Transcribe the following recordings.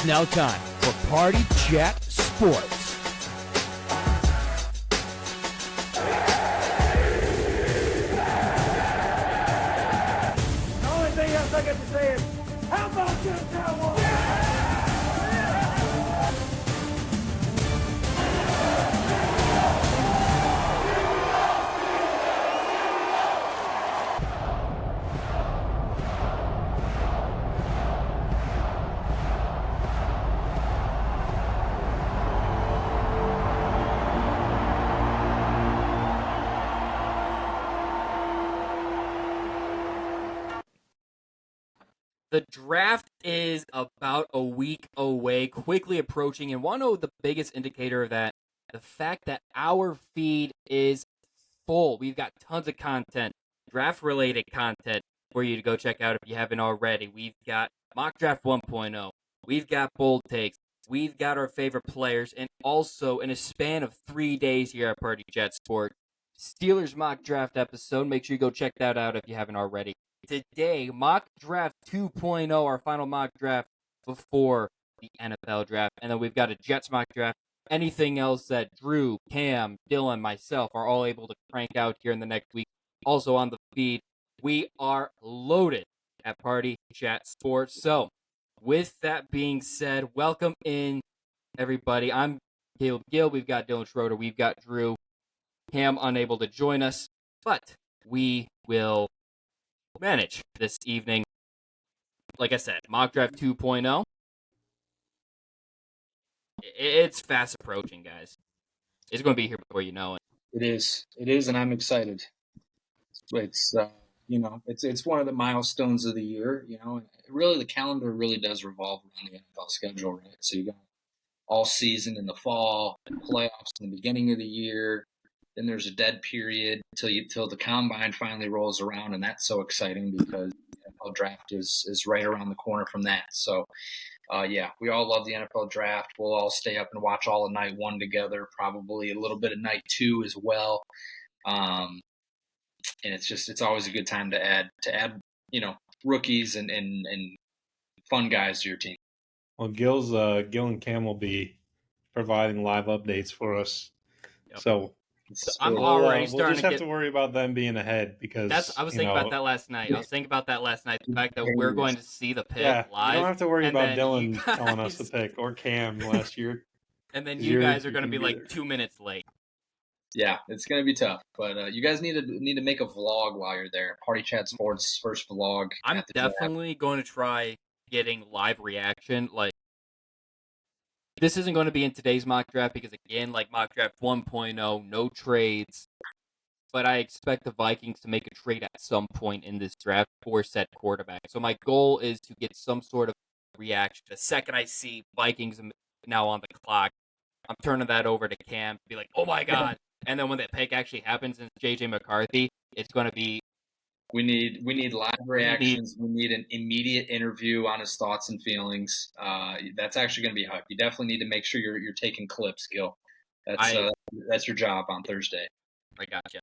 It's now time for Party Chat Sports. The only thing else I got to say is, how about them Cowboys? The draft is about a week away, quickly approaching, and one of the biggest indicator of that, the fact that our feed is full. We've got tons of content, draft-related content for you to go check out if you haven't already. We've got Mock Draft 1.0. We've got bold takes. We've got our favorite players, and also in a span of 3 days here at Party Jet Sport, Steelers Mock Draft episode. Make sure you go check that out if you haven't already. Today, Mock Draft 2.0, our final mock draft before the NFL draft. And then we've got a Jets mock draft. Anything else that Drew, Cam, Dylan, myself are all able to crank out here in the next week. Also on the feed, we are loaded at Party Chat Sports. So, with that being said, welcome in, everybody. I'm Caleb Gill. We've got Dylan Schroeder. We've got Drew. Cam unable to join us, but we will manage this evening. Like I said, Mock Draft 2.0. It's fast approaching, guys. It's going to be here before you know it. It is, and I'm excited. It's it's one of the milestones of the year. Really the calendar really does revolve around the NFL schedule, right? So you got all season in the fall, playoffs in the beginning of the year. Then there's a dead period till the combine finally rolls around, and that's so exciting because the NFL draft is right around the corner from that. So, we all love the NFL draft. We'll all stay up and watch all of night one together, probably a little bit of night two as well. And it's always a good time to add rookies and fun guys to your team. Well, Gil and Cam will be providing live updates for us. Yep. So I'm already starting we'll just have to worry about them being ahead because I was thinking about that last night. I was thinking about that last night. The fact that we're going to see the pick live. You don't have to worry about Dylan guys, telling us the pick or Cam last year. And then you guys are going to be like 2 minutes late. Yeah, it's going to be tough, but you guys need to make a vlog while you're there. Party Chat Sports first vlog. I'm definitely going to try getting live reaction. Like, this isn't going to be in today's mock draft because, again, like Mock Draft 1.0, no trades. But I expect the Vikings to make a trade at some point in this draft for said quarterback. So my goal is to get some sort of reaction. The second I see Vikings now on the clock, I'm turning that over to Cam to be like, oh my God. And then when that pick actually happens and it's J.J. McCarthy, it's going to be... We need live reactions. We need an immediate interview on his thoughts and feelings. That's actually going to be hype. You definitely need to make sure you're taking clips, Gil. That's your job on Thursday. I gotcha.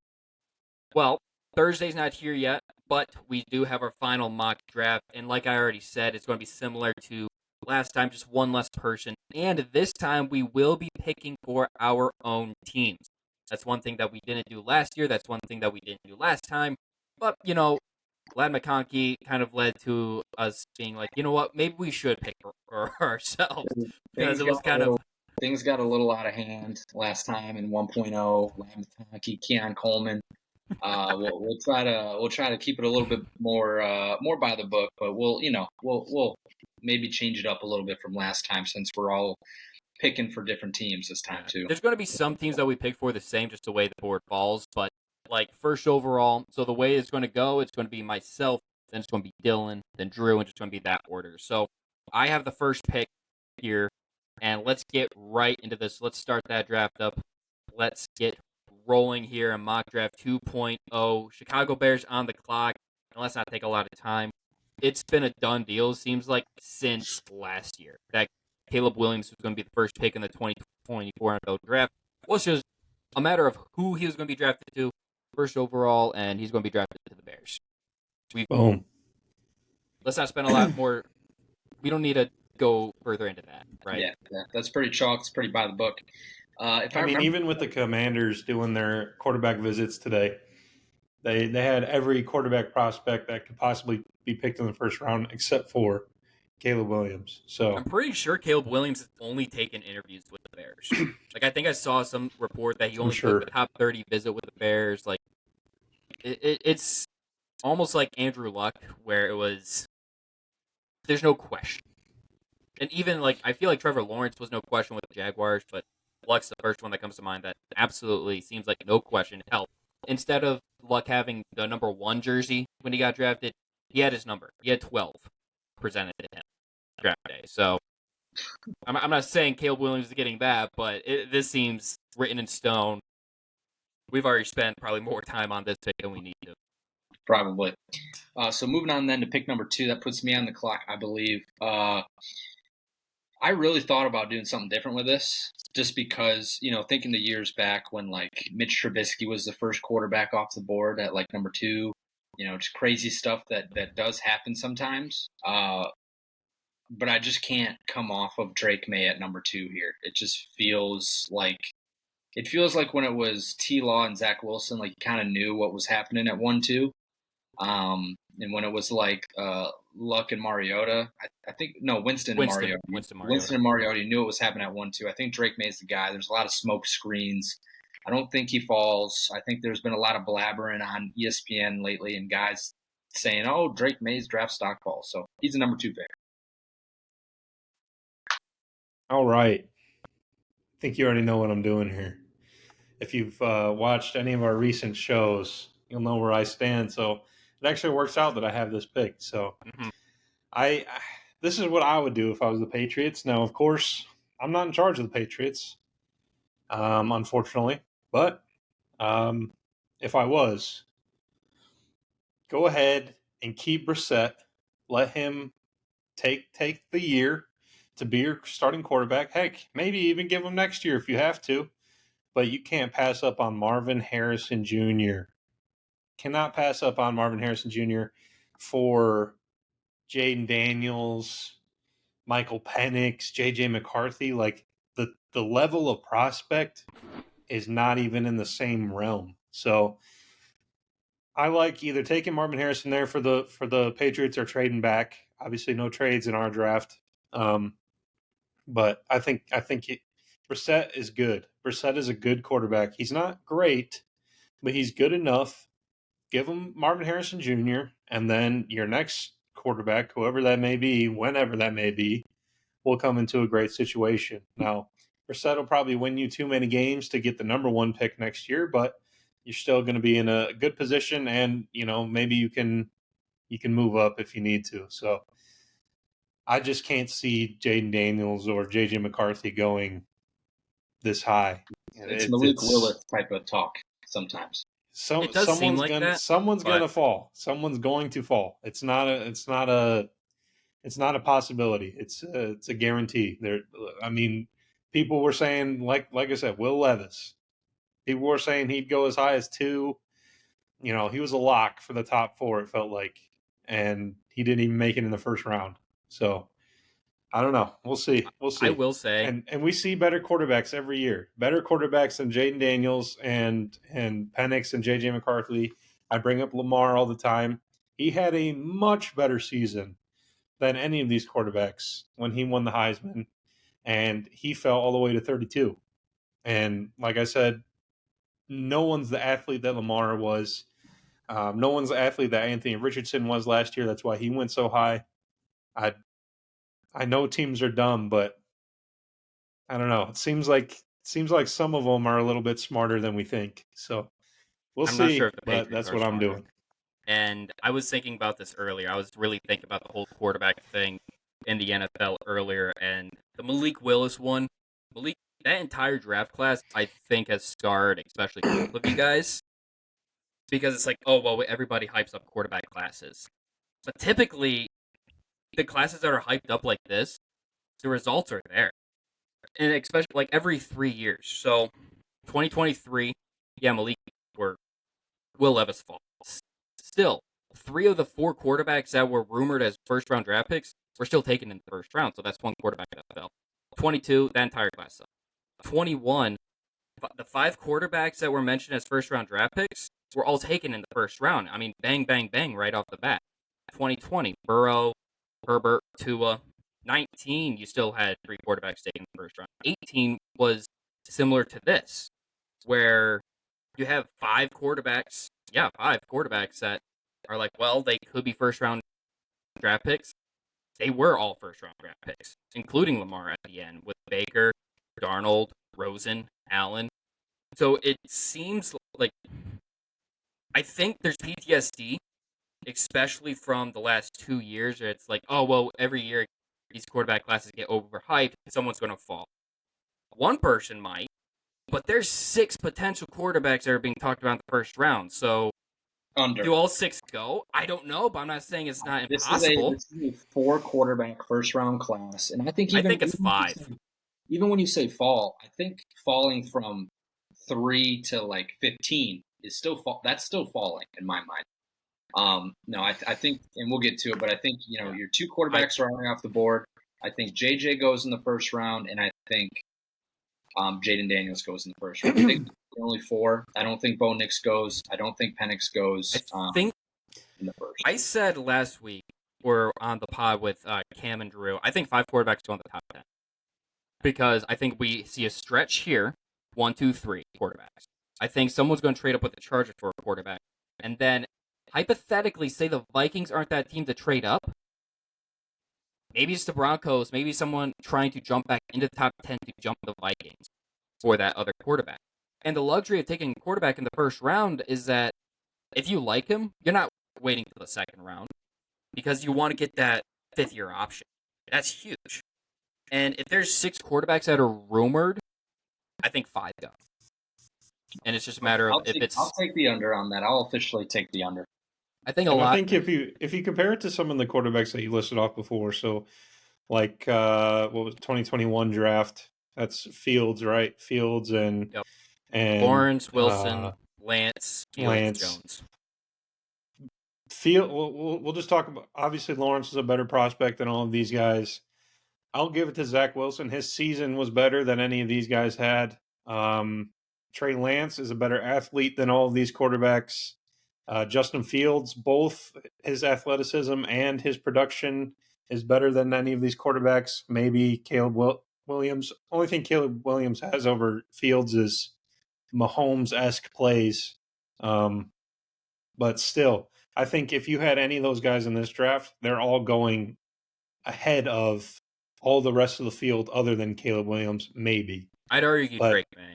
Well, Thursday's not here yet, but we do have our final mock draft. And like I already said, it's going to be similar to last time, just one less person. And this time we will be picking for our own teams. That's one thing that we didn't do last year. That's one thing that we didn't do last time. But, Glad McConkey kind of led to us being like, you know what, maybe we should pick for ourselves. Because it was things got a little out of hand last time in 1.0. Glad McConkey, Keon Coleman. We'll try to keep it a little bit more by the book, but we'll maybe change it up a little bit from last time since we're all picking for different teams this time too. There's going to be some teams that we pick for the same, just the way the board falls, but like first overall, so the way it's going to go, it's going to be myself, then it's going to be Dylan, then Drew, and it's going to be that order. So I have the first pick here, and let's get right into this. Let's start that draft up. Let's get rolling here in Mock Draft 2.0. Chicago Bears on the clock, and let's not take a lot of time. It's been a done deal, seems like, since last year. That Caleb Williams was going to be the first pick in the 2024 NFL draft. Well, it's just a matter of who he was going to be drafted to. First overall, and he's going to be drafted to the Bears. Boom. Let's not spend a lot more. We don't need to go further into that, right? Yeah, that's pretty chalk. It's pretty by the book. If I I mean, remember, even with the Commanders doing their quarterback visits today, they had every quarterback prospect that could possibly be picked in the first round except for Caleb Williams. I'm So pretty sure Caleb Williams has only taken interviews with the Bears. Like, I think I saw some report that he I'm only took sure. the top 30 visit with the Bears. Like, it's almost like Andrew Luck, where it was, there's no question. And even, like, I feel like Trevor Lawrence was no question with the Jaguars, but Luck's the first one that comes to mind that absolutely seems like no question. Hell, instead of Luck having the number 1 jersey when he got drafted, he had his number. He had 12 presented to him draft day. So I'm not saying Caleb Williams is getting that, but this seems written in stone. We've already spent probably more time on this pick than we need to. probably. So moving on then to pick number 2, that puts me on the clock, I believe. I really thought about doing something different with this, just because, thinking the years back when like Mitch Trubisky was the first quarterback off the board at like number 2, just crazy stuff that does happen sometimes. But I just can't come off of Drake May at number 2 here. It feels like when it was T Law and Zach Wilson, like you kind of knew what was happening at 1-2. And when it was like Luck and Mariota, I think no Winston and Mariota. Winston and Mariota knew it was happening at 1-2. I think Drake May's the guy. There's a lot of smoke screens. I don't think he falls. I think there's been a lot of blabbering on ESPN lately and guys saying, "Oh, Drake May's draft stock falls." So he's a number 2 pick. All right. I think you already know what I'm doing here. If you've watched any of our recent shows, you'll know where I stand. So it actually works out that I have this pick. So this is what I would do if I was the Patriots. Now, of course, I'm not in charge of the Patriots, unfortunately. But if I was, go ahead and keep Brissett. Let him take the year to be your starting quarterback. Heck, maybe even give him next year if you have to. But you can't pass up on Marvin Harrison Jr. Cannot pass up on Marvin Harrison Jr. for Jaden Daniels, Michael Penix, J.J. McCarthy. Like the level of prospect is not even in the same realm. So I like either taking Marvin Harrison there for the Patriots or trading back. Obviously, no trades in our draft. But I think Brissett is good. Brissett is a good quarterback. He's not great, but he's good enough. Give him Marvin Harrison Jr., and then your next quarterback, whoever that may be, whenever that may be, will come into a great situation. Now, Brissett will probably win you too many games to get the number 1 pick next year, but you're still going to be in a good position, and maybe you can move up if you need to. So I just can't see Jaden Daniels or J.J. McCarthy going this high. It's Malik Willis type of talk sometimes. It does seem like that. Someone's going to fall. Someone's going to fall. It's not a possibility. It's a guarantee. I mean, people were saying, like I said, Will Levis. People were saying he'd go as high as 2. He was a lock for the top 4. It felt like, and he didn't even make it in the first round. So I don't know. We'll see. I will say, and we see better quarterbacks every year. Better quarterbacks than Jaden Daniels and Penix and J.J. McCarthy. I bring up Lamar all the time. He had a much better season than any of these quarterbacks when he won the Heisman, and he fell all the way to 32. And like I said, no one's the athlete that Lamar was. No one's the athlete that Anthony Richardson was last year. That's why he went so high. I know teams are dumb, but I don't know. It seems like some of them are a little bit smarter than we think. So we'll see. Not sure if the but Patriots that's are what I'm smarter. doing. And I was thinking about this earlier. I was really thinking about the whole quarterback thing in the NFL earlier, and the Malik Willis one. That entire draft class, I think, has scarred, especially both of you guys, because it's like, oh well, everybody hypes up quarterback classes, but typically, the classes that are hyped up like this, the results are there, and especially like every 3 years. So, 2023, yeah, Malik or Will Levis falls. Still, 3 of the 4 quarterbacks that were rumored as first-round draft picks were still taken in the first round, so that's one quarterback that fell. 22, that entire class fell. 21, the 5 quarterbacks that were mentioned as first-round draft picks were all taken in the first round. I mean, bang, bang, bang, right off the bat. 2020, Burrow, Herbert, Tua. 19, you still had 3 quarterbacks taken in the first round. 18 was similar to this, where you have 5 quarterbacks. Yeah, 5 quarterbacks that are like, well, they could be first-round draft picks. They were all first-round draft picks, including Lamar at the end, with Baker, Darnold, Rosen, Allen. So it seems like I think there's PTSD, especially from the last 2 years, where it's like, oh, well, every year these quarterback classes get overhyped, someone's going to fall. One person might, but there's 6 potential quarterbacks that are being talked about in the first round. So do all 6 go? I don't know, but I'm not saying it's not impossible. This is a 4 quarterback first round class, and I think it's 5. Even when you say fall, I think falling from 3 to like 15 is still that's still falling in my mind. No, I think, and we'll get to it, but I think your 2 quarterbacks are already off the board. I think JJ goes in the first round, and I think Jaden Daniels goes in the first round. I think only 4. I don't think Bo Nix goes. I don't think Penix goes. I think in the first. I said last week, or on the pod with Cam and Drew, I think 5 quarterbacks go in the top 10. Because I think we see a stretch here, 1, 2, 3 quarterbacks. I think someone's going to trade up with the Chargers for a quarterback. And then, hypothetically, say the Vikings aren't that team to trade up. Maybe it's the Broncos, maybe someone trying to jump back into the top 10 to jump the Vikings for that other quarterback. And the luxury of taking a quarterback in the first round is that if you like him, you're not waiting for the second round because you want to get that 5th-year option. That's huge. And if there's 6 quarterbacks that are rumored, I think 5 go. And it's just a matter of I'll take the under on that. I'll officially take the under. I think I think if you compare it to some of the quarterbacks that you listed off before, so like what was 2021 draft? That's Fields, right? Fields and Lawrence, Wilson, Lance, Jones. We'll just talk about, obviously Lawrence is a better prospect than all of these guys. I'll give it to Zach Wilson. His season was better than any of these guys had. Trey Lance is a better athlete than all of these quarterbacks. Justin Fields, both his athleticism and his production is better than any of these quarterbacks. Maybe Caleb Williams. Only thing Caleb Williams has over Fields is Mahomes-esque plays. But still, I think if you had any of those guys in this draft, they're all going ahead of all the rest of the field other than Caleb Williams, maybe. I'd argue Drake May.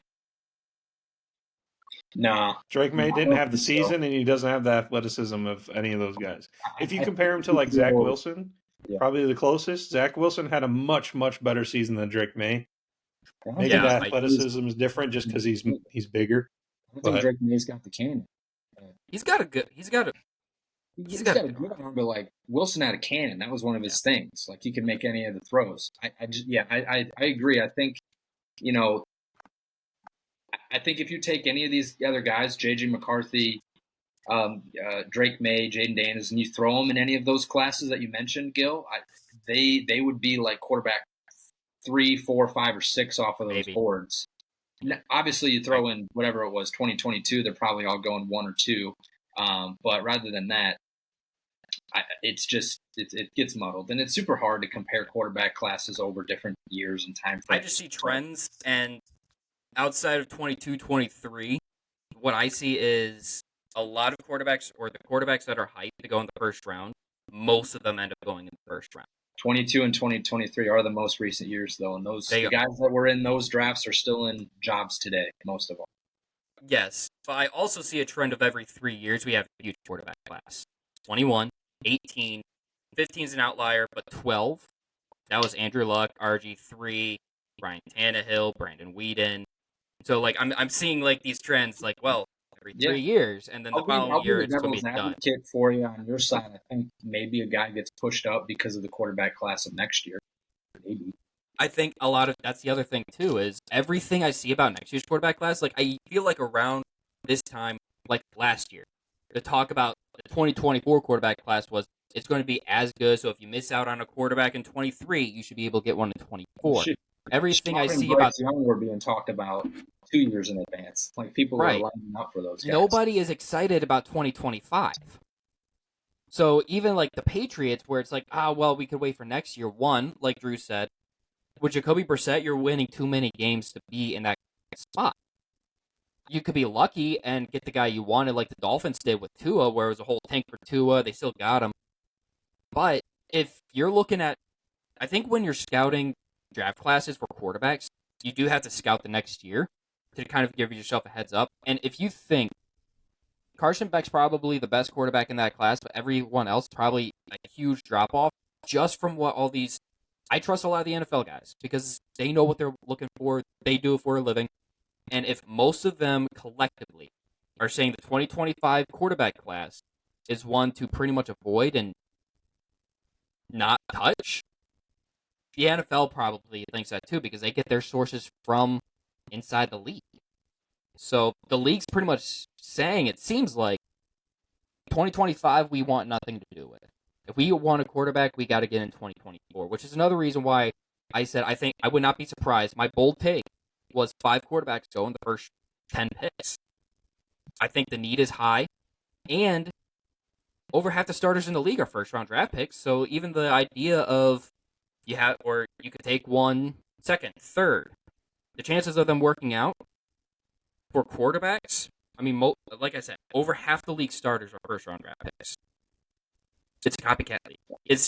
Nah. Drake May didn't have the season, and he doesn't have the athleticism of any of those guys. If you compare him to like Zach Wilson, probably the closest. Zach Wilson had a much, much better season than Drake May. Maybe the athleticism is different just because he's bigger. I think Drake May's got the cannon. He's got a good arm, but like Wilson had a cannon. That was one of his things. Like he could make any of the throws. I agree. I think, I think if you take any of these other guys, JJ McCarthy, Drake May, Jaden Daniels, and you throw them in any of those classes that you mentioned, Gil, they would be like quarterback 3, 4, 5, or 6 off of those boards. Obviously, you throw in whatever it was, 2022, they're probably all going 1 or 2. But rather than that, it's just it gets muddled, and it's super hard to compare quarterback classes over different years and time frames. I just see trends, and outside of 22, 23, what I see is a lot of quarterbacks, or the quarterbacks that are hyped to go in the first round, most of them end up going in the first round. 22 and 2023 are the most recent years, though, and the guys that were in those drafts are still in jobs today, most of them. Yes, but I also see a trend of every 3 years we have a huge quarterback class. 21, 18, 15 is an outlier, but 12, that was Andrew Luck, RG3, Ryan Tannehill, Brandon Weeden. So, like, I'm seeing, like, these trends, like, well, every 3 years, and then the following year it's going to be done. Advocate for you on your side. I think maybe a guy gets pushed up because of the quarterback class of next year. Maybe. I think that's the other thing, too, is everything I see about next year's quarterback class, like, I feel like around this time, like last year, the talk about the 2024 quarterback class was it's going to be as good. So if you miss out on a quarterback in 23, you should be able to get one in 24. Shit. Everything I Sean and see about Bryce Young were being talked about 2 years in advance. Like people were right, lining up for those guys. nobody is excited about 2025. So even like the Patriots, where it's like, well, we could wait for next year. One, like Drew said, with Jacoby Brissett, you're winning too many games to be in that spot. You could be lucky and get the guy you wanted, like the Dolphins did with Tua, where it was a whole tank for Tua. They still got him. But if you're looking at, I think when you're scouting draft classes for quarterbacks, you do have to scout the next year to kind of give yourself a heads up. And if you think Carson Beck's probably the best quarterback in that class, but everyone else probably a huge drop-off just from what all these... I trust a lot of the NFL guys because they know what they're looking for. They do it for a living. And if most of them collectively are saying the 2025 quarterback class is one to pretty much avoid and not touch, the NFL probably thinks that too because they get their sources from inside the league. So the league's pretty much saying, it seems like, 2025 we want nothing to do with. If we want a quarterback, we got to get in 2024, which is another reason why I said I think I would not be surprised. My bold take was 5 quarterbacks go in the first 10 picks. I think the need is high, and over half the starters in the league are first-round draft picks, so even the idea of you could take one second, third, the chances of them working out for quarterbacks, I mean, like I said, over half the league starters are first-round draft picks. It's a copycat league.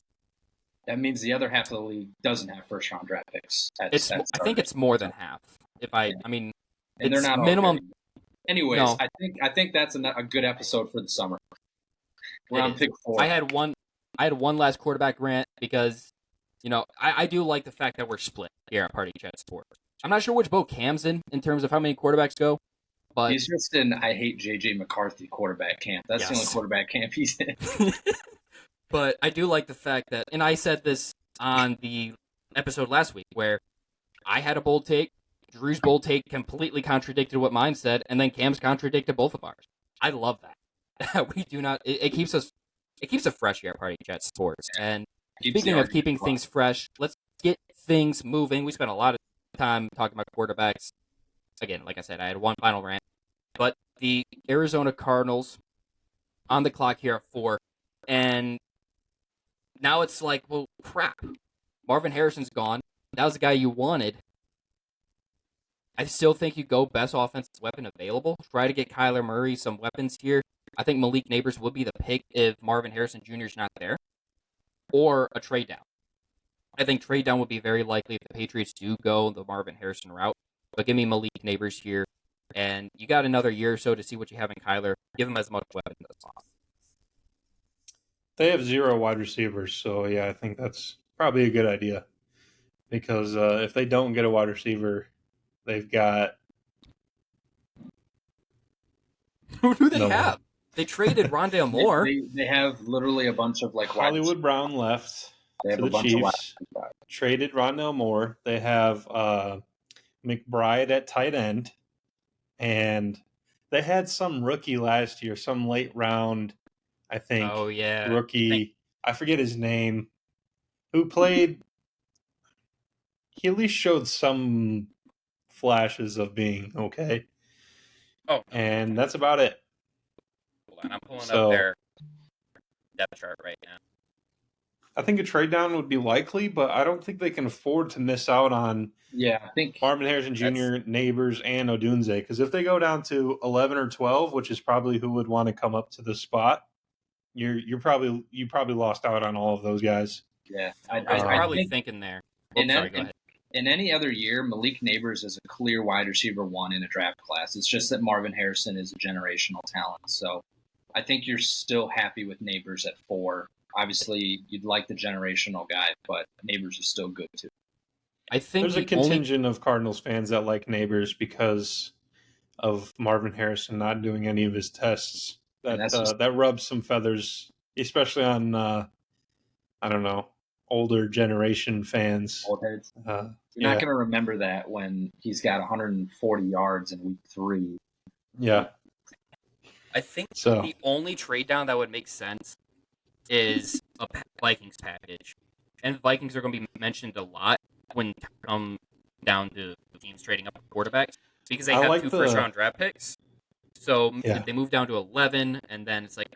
That means the other half of the league doesn't have first-round draft picks. I think it's more than half. I mean, and it's they're not minimum. Anyways, No. I think that's a good episode for the summer. We're on pick 4. I had one last quarterback rant because, I do like the fact that we're split here at Party Chat Sports. I'm not sure which boat Cam's in terms of how many quarterbacks go, but he's just in I hate JJ McCarthy quarterback camp. That's the only quarterback camp he's in. But I do like the fact that, and I said this on the episode last week, where I had a bold take, Drew's bold take completely contradicted what mine said, and then Cam's contradicted both of ours. I love that. We do not. It keeps it fresh here at Party Chat Sports. And speaking of keeping things fresh, let's get things moving. We spent a lot of time talking about quarterbacks. Again, like I said, I had one final rant, but the Arizona Cardinals on the clock here at 4, and now it's like, well, crap. Marvin Harrison's gone. That was the guy you wanted. I still think you go best offensive weapon available. Try to get Kyler Murray some weapons here. I think Malik Neighbors would be the pick if Marvin Harrison Jr. is not there. Or a trade down. I think trade down would be very likely if the Patriots do go the Marvin Harrison route. But give me Malik Neighbors here. And you got another year or so to see what you have in Kyler. Give him as much weapons as possible. They have 0 wide receivers, so yeah, I think that's probably a good idea. Because if they don't get a wide receiver, they've got... Who do they have? They traded Rondale Moore. They have literally a bunch of Hollywood Brown left to the Chiefs. Traded Rondale Moore. They have McBride at tight end. And they had some rookie last year, some late round, I think. Oh, yeah. Rookie. I forget his name. Who played. He at least showed some flashes of being okay. Oh. And that's about it. Hold on, I'm pulling up their depth chart right now. I think a trade down would be likely, but I don't think they can afford to miss out on I think Marvin Harrison Jr., Neighbors, and Odunze. Because if they go down to 11 or 12, which is probably who would want to come up to the spot, you probably lost out on all of those guys. Yeah, I was probably thinking there. Go ahead. In any other year, Malik Neighbors is a clear wide receiver 1 in a draft class. It's just that Marvin Harrison is a generational talent. So I think you're still happy with Neighbors at 4. Obviously, you'd like the generational guy, but Neighbors is still good too. I think there's a contingent of Cardinals fans that like Neighbors because of Marvin Harrison not doing any of his tests. That rubs some feathers, especially on I don't know, older generation fans. Old heads. You're not going to remember that when he's got 140 yards in week 3. Yeah. I think So the only trade down that would make sense is a Vikings package, and Vikings are going to be mentioned a lot when it come down to teams trading up quarterbacks because they I have like two first the round draft picks. So yeah. if they move down to 11, and then it's like,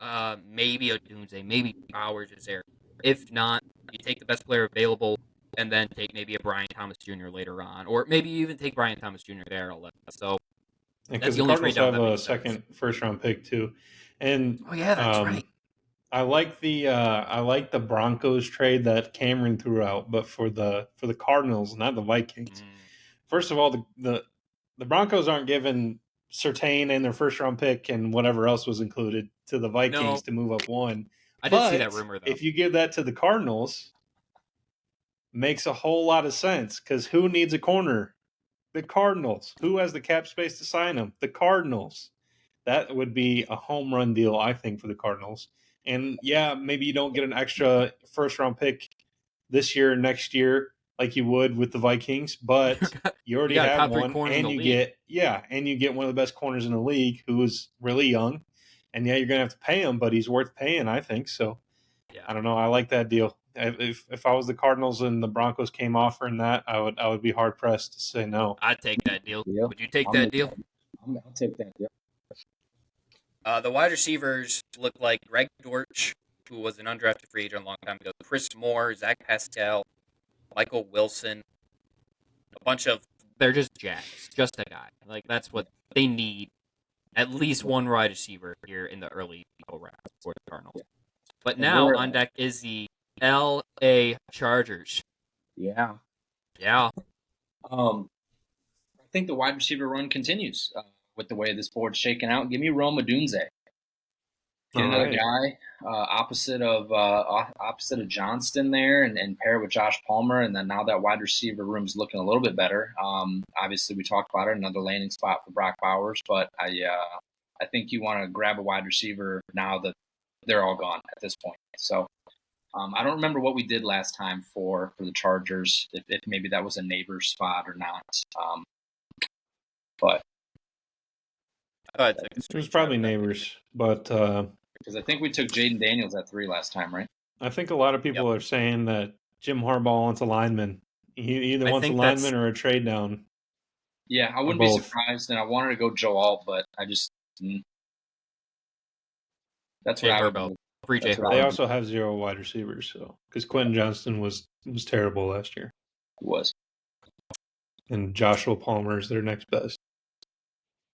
maybe a Doomsday, maybe Bowers is there. If not, you take the best player available, and then take maybe a Brian Thomas Jr. later on, or maybe you even take Brian Thomas Jr. there. So that's Because the the only trade Cardinals down have that a makes sense. second first round pick too, and Oh yeah, that's right. I like the Broncos trade that Cameron threw out, but for the Cardinals, not the Vikings. Mm. First of all, the Broncos aren't giving Surtain and their first round pick and whatever else was included to the Vikings No, to move up one. I did see that But rumor though. if you give that to the Cardinals, makes a whole lot of sense because who needs a corner? The Cardinals. Who has the cap space to sign him? The Cardinals. That would be a home run deal, I think, for the Cardinals. And yeah, maybe you don't get an extra first round pick this year or next year like you would with the Vikings, but you You already got a have top three one, corner in and the you league. get one of the best corners in the league who is really young. And yeah, you're gonna have to pay him, but he's worth paying, I think. So Yeah, I don't know. I like that deal. If I was the Cardinals and the Broncos came offering that, I would be hard pressed to say no. I'd take that deal. Deal. Would you take I'll that make deal? I'll take that deal. The wide receivers look like Greg Dortch, who was an undrafted free agent a long time ago, Chris Moore, Zach Pascal, Michael Wilson, a bunch of. They're just jacks, just a guy. Like that's what they need. At least one wide receiver here in the early rounds for the Cardinals. But And now on deck is the L.A. Chargers. yeah. Yeah, I think the wide receiver run continues with the way this board's shaking out. Give me Rome Odunze. Get All another right. guy opposite of Johnston there, and pair it with Josh Palmer, and then now that wide receiver room's looking a little bit better. Obviously, we talked about it, another landing spot for Brock Bowers, but I think you want to grab a wide receiver now that they're all gone at this point. So I don't remember what we did last time for the Chargers, if maybe that was a neighbor spot or not. But I took a It was straight probably shot at that. neighbors, but because I think we took Jaden Daniels at 3 last time, right? I think a lot of people are saying that Jim Harbaugh wants a lineman. He either I wants a think that's lineman or a trade down. Yeah, I Or wouldn't be both. surprised, and I wanted to go Joe Alt, but I just that's what Jay I would Herbo. do. Free Jay That's what I They Herbo. would do. also have 0 wide receivers, so because Quentin Johnston was terrible last year, Was and Joshua Palmer is their next best.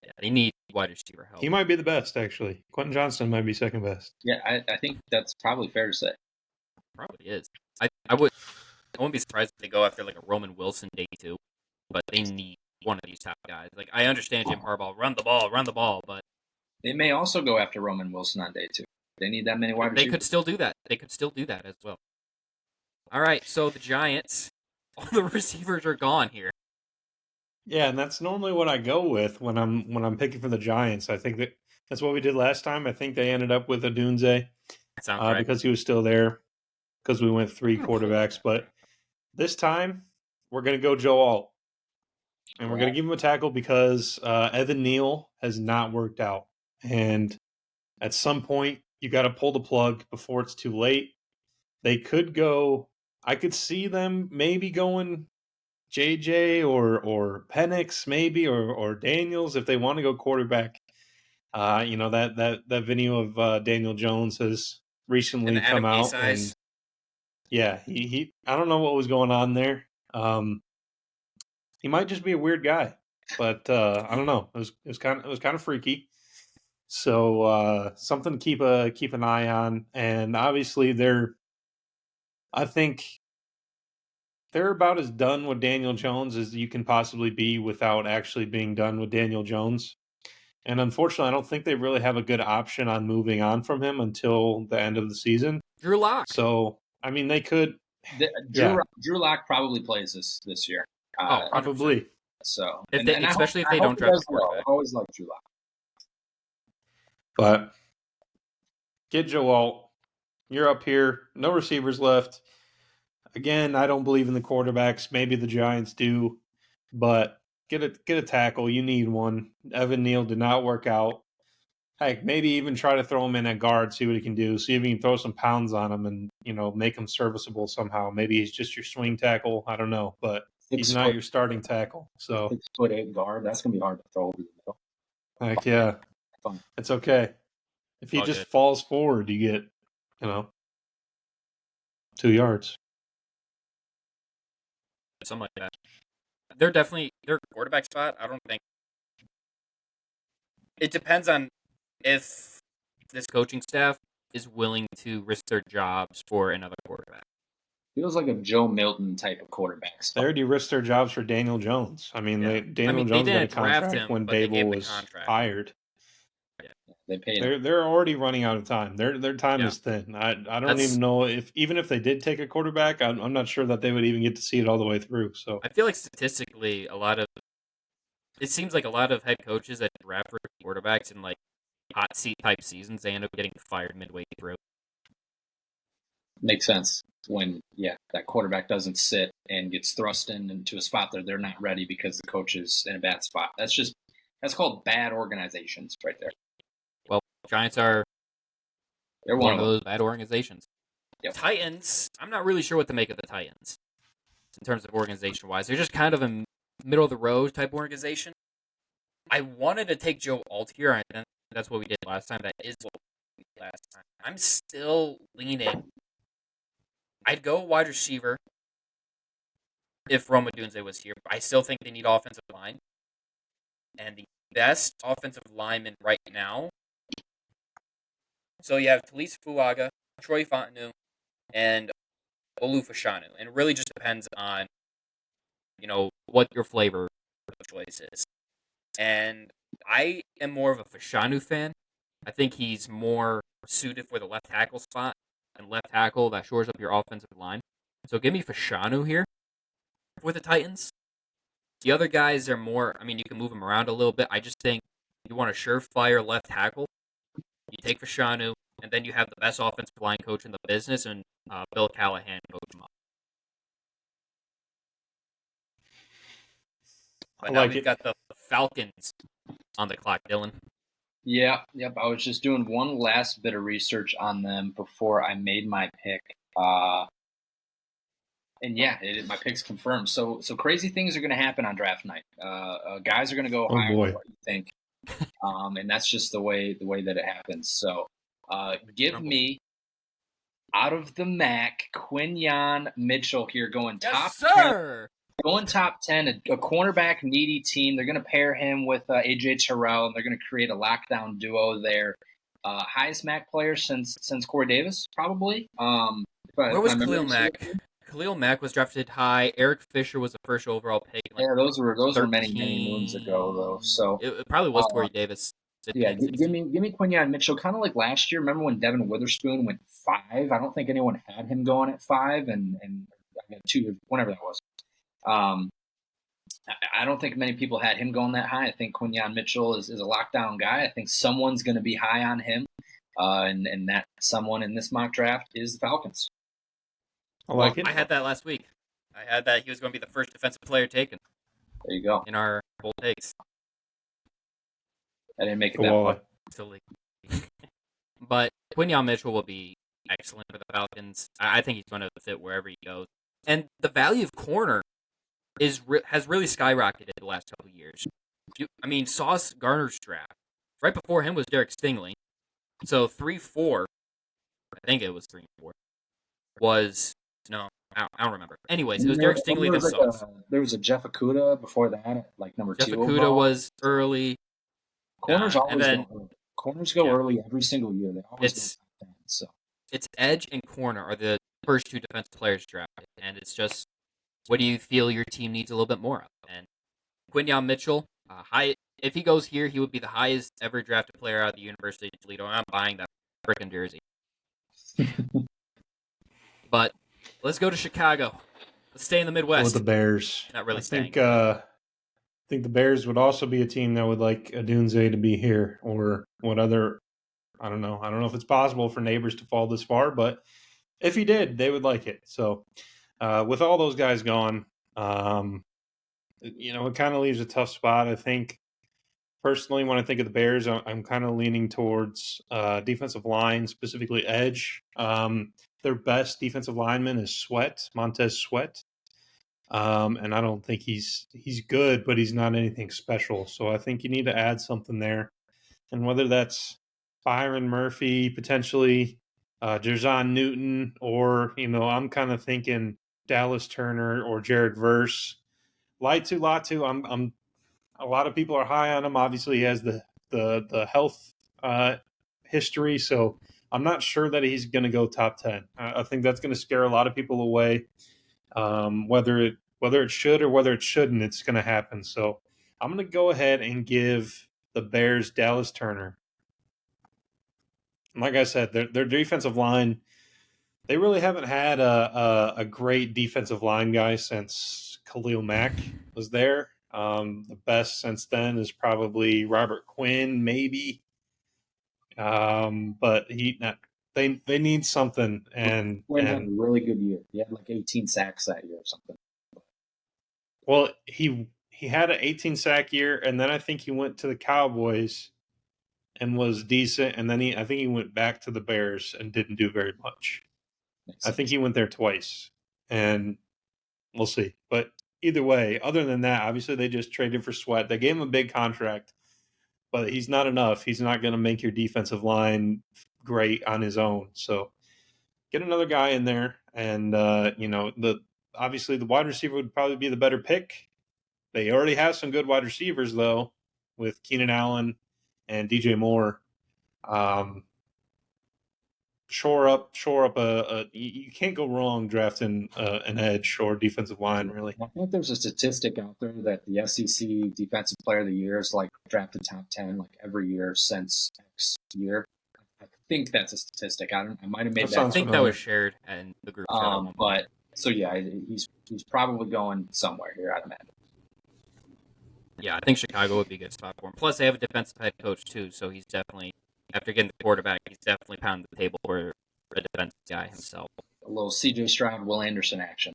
Yeah, they need wide receiver help. He might be the best, actually. Quentin Johnston might be second best. yeah, I think that's probably fair to say. Probably is. I wouldn't be surprised if they go after like a Roman Wilson day 2, but they need one of these top guys. Like I understand Jim Harbaugh, run the ball, but They may also go after Roman Wilson on day 2. They need that many wide they could receivers. still do that. They could still do that as well. All right, so the Giants, all the receivers are gone here. Yeah, and that's normally what I go with when I'm picking for the Giants. I think that's what we did last time. I think they ended up with Odunze Sounds right. because he was still there because we went 3 quarterbacks. But this time we're going to go Joe Alt. And we're going to give him a tackle because Evan Neal has not worked out. And at some point, you got to pull the plug before it's too late. They could go, I could see them maybe going JJ or Penix maybe or Daniels if they want to go quarterback. That video of Daniel Jones has recently And the Adam come out. Gase And yeah, he I don't know what was going on there. He might just be a weird guy, but I don't know. It was kind of freaky. So something to keep an eye on. And obviously, I think they're about as done with Daniel Jones as you can possibly be without actually being done with Daniel Jones. And unfortunately, I don't think they really have a good option on moving on from him until the end of the season. Drew Lock. So I mean, they could. Drew Lock probably plays this year. Probably. So, Especially if they I don't hope he draft does a well. quarterback. I always like Drew Lock. But get Joe Alt. You're up here. No receivers left. Again, I don't believe in the quarterbacks. Maybe the Giants do, but get a tackle. You need one. Evan Neal did not work out. Heck, maybe even try to throw him in at guard, see what he can do, see if he can throw some pounds on him and, make him serviceable somehow. Maybe he's just your swing tackle. I don't know, but he's not your starting tackle. So 6'8" guard. That's gonna be hard to throw over the middle. heck yeah. Fun. It's okay. If he just falls forward, you get, 2 yards. Something like that. They're definitely their quarterback spot. I don't think it depends on if this coaching staff is willing to risk their jobs for another quarterback. Feels like a Joe Milton type of quarterback spot. They already risked their jobs for Daniel Jones. Daniel Jones got a contract when Dable was hired. Yeah, they paid him. They're already running out of time. Their time is thin. I don't even know if they did take a quarterback, I'm not sure that they would even get to see it all the way through. So I feel like statistically, it seems like a lot of head coaches that draft rookie quarterbacks in like hot seat type seasons, they end up getting fired midway through. Makes sense when that quarterback doesn't sit and gets thrust into a spot that they're not ready because the coach is in a bad spot. That's called bad organizations right there. Well, Giants are one of those bad organizations. Yep. Titans, I'm not really sure what to make of the Titans in terms of organization-wise. They're just kind of a middle-of-the-road type organization. I wanted to take Joe Alt here. I think that's what we did last time. That is what we did last time. I'm still leaning. I'd go wide receiver if Roma Dunze was here. I still think they need offensive line. And the best offensive lineman right now. So you have Talise Fuaga, Troy Fontenot, and Olu Fashanu. And it really just depends on, what your flavor of choice is. And I am more of a Fashanu fan. I think he's more suited for the left tackle spot. And left tackle that shores up your offensive line. So give me Fashanu here for the Titans. The other guys are more, you can move them around a little bit. I just think you want a surefire left tackle. You take Fashanu, and then you have the best offensive line coach in the business, and Bill Callahan coach him up. But now we've got the Falcons on the clock, Dylan. Yeah, yep. I was just doing one last bit of research on them before I made my pick. My pick's confirmed. So crazy things are going to happen on draft night. Guys are going to go higher than what you think, and that's just the way that it happens. So, give me out of the MAC Quinyon Mitchell here going top 10. Going top 10, a cornerback needy team. They're going to pair him with A.J. Terrell, and they're going to create a lockdown duo there. Highest MAC player since Corey Davis, probably. Where was Khalil Mack? Khalil Mack was drafted high. Eric Fisher was the first overall pick. Those were many moons ago, though. So it probably was Corey Davis. Give me Quinyon Mitchell, kind of like last year. Remember when Devin Witherspoon went 5? I don't think anyone had him going at 5, and I got 2, whenever that was. I don't think many people had him going that high. I think Quinyon Mitchell is a lockdown guy. I think someone's going to be high on him, and that someone in this mock draft is the Falcons. I had that last week. I had that he was going to be the first defensive player taken. There you go. In our bold takes. I didn't make it that far. But Quinyon Mitchell will be excellent for the Falcons. I think he's going to fit wherever he goes. And the value of corner has really skyrocketed the last couple of years. Sauce Gardner's draft. Right before him was Derek Stingley. So 3-4, I think it was 3-4, was, no, I don't remember. Anyways, it was Derek Stingley then Sauce. There was a Jeff Okudah before that, like number 2. Jeff Okudah was early. Corners go early every single year. They always go top 10, so. It's edge and corner are the first 2 defensive players drafted, and it's just, what do you feel your team needs a little bit more of? And Quinyon Mitchell, if he goes here, he would be the highest ever drafted player out of the University of Toledo. I'm buying that frickin' jersey. But let's go to Chicago. Let's stay in the Midwest. With the Bears. Not really staying. I think the Bears would also be a team that would like Adunze to be here, or what other. I don't know. I don't know if it's possible for Neighbors to fall this far, but if he did, they would like it. So, with all those guys gone, it kind of leaves a tough spot. I think personally, when I think of the Bears, I'm kind of leaning towards defensive line, specifically edge. Their best defensive lineman is Montez Sweat. And I don't think he's good, but he's not anything special. So I think you need to add something there. And whether that's Byron Murphy, potentially Jerzon Newton, or, I'm kind of thinking Dallas Turner or Jared Verse. Latu, I'm a lot of people are high on him. Obviously, he has the health history, so I'm not sure that he's going to go top 10. I think that's going to scare a lot of people away. Whether it should or whether it shouldn't, it's going to happen. So I'm going to go ahead and give the Bears Dallas Turner. And like I said, their defensive line, they really haven't had a great defensive line guy since Khalil Mack was there. The best since then is probably Robert Quinn, maybe. But they need something. And Quinn had a really good year. He had like 18 sacks that year or something. Well, he had an 18 sack year, and then I think he went to the Cowboys and was decent, and then I think he went back to the Bears and didn't do very much. I think he went there twice, and we'll see. But either way, other than that, obviously they just traded for Sweat. They gave him a big contract, but he's not enough. He's not going to make your defensive line great on his own. So get another guy in there, and obviously the wide receiver would probably be the better pick. They already have some good wide receivers though, with Keenan Allen and DJ Moore. Shore up. You can't go wrong drafting an edge or defensive line, really. I think there's a statistic out there that the SEC Defensive Player of the Year is like drafted top 10 like every year since X year. I think that's a statistic. I might have made that. I think that was shared in the group chat. But so yeah, he's probably going somewhere here, I'd imagine. Yeah, I think Chicago would be a good spot for him. Plus, they have a defensive head coach too, so he's definitely, after getting the quarterback, he's definitely pounding the table for a defensive guy himself. A little C.J. Stroud, Will Anderson action.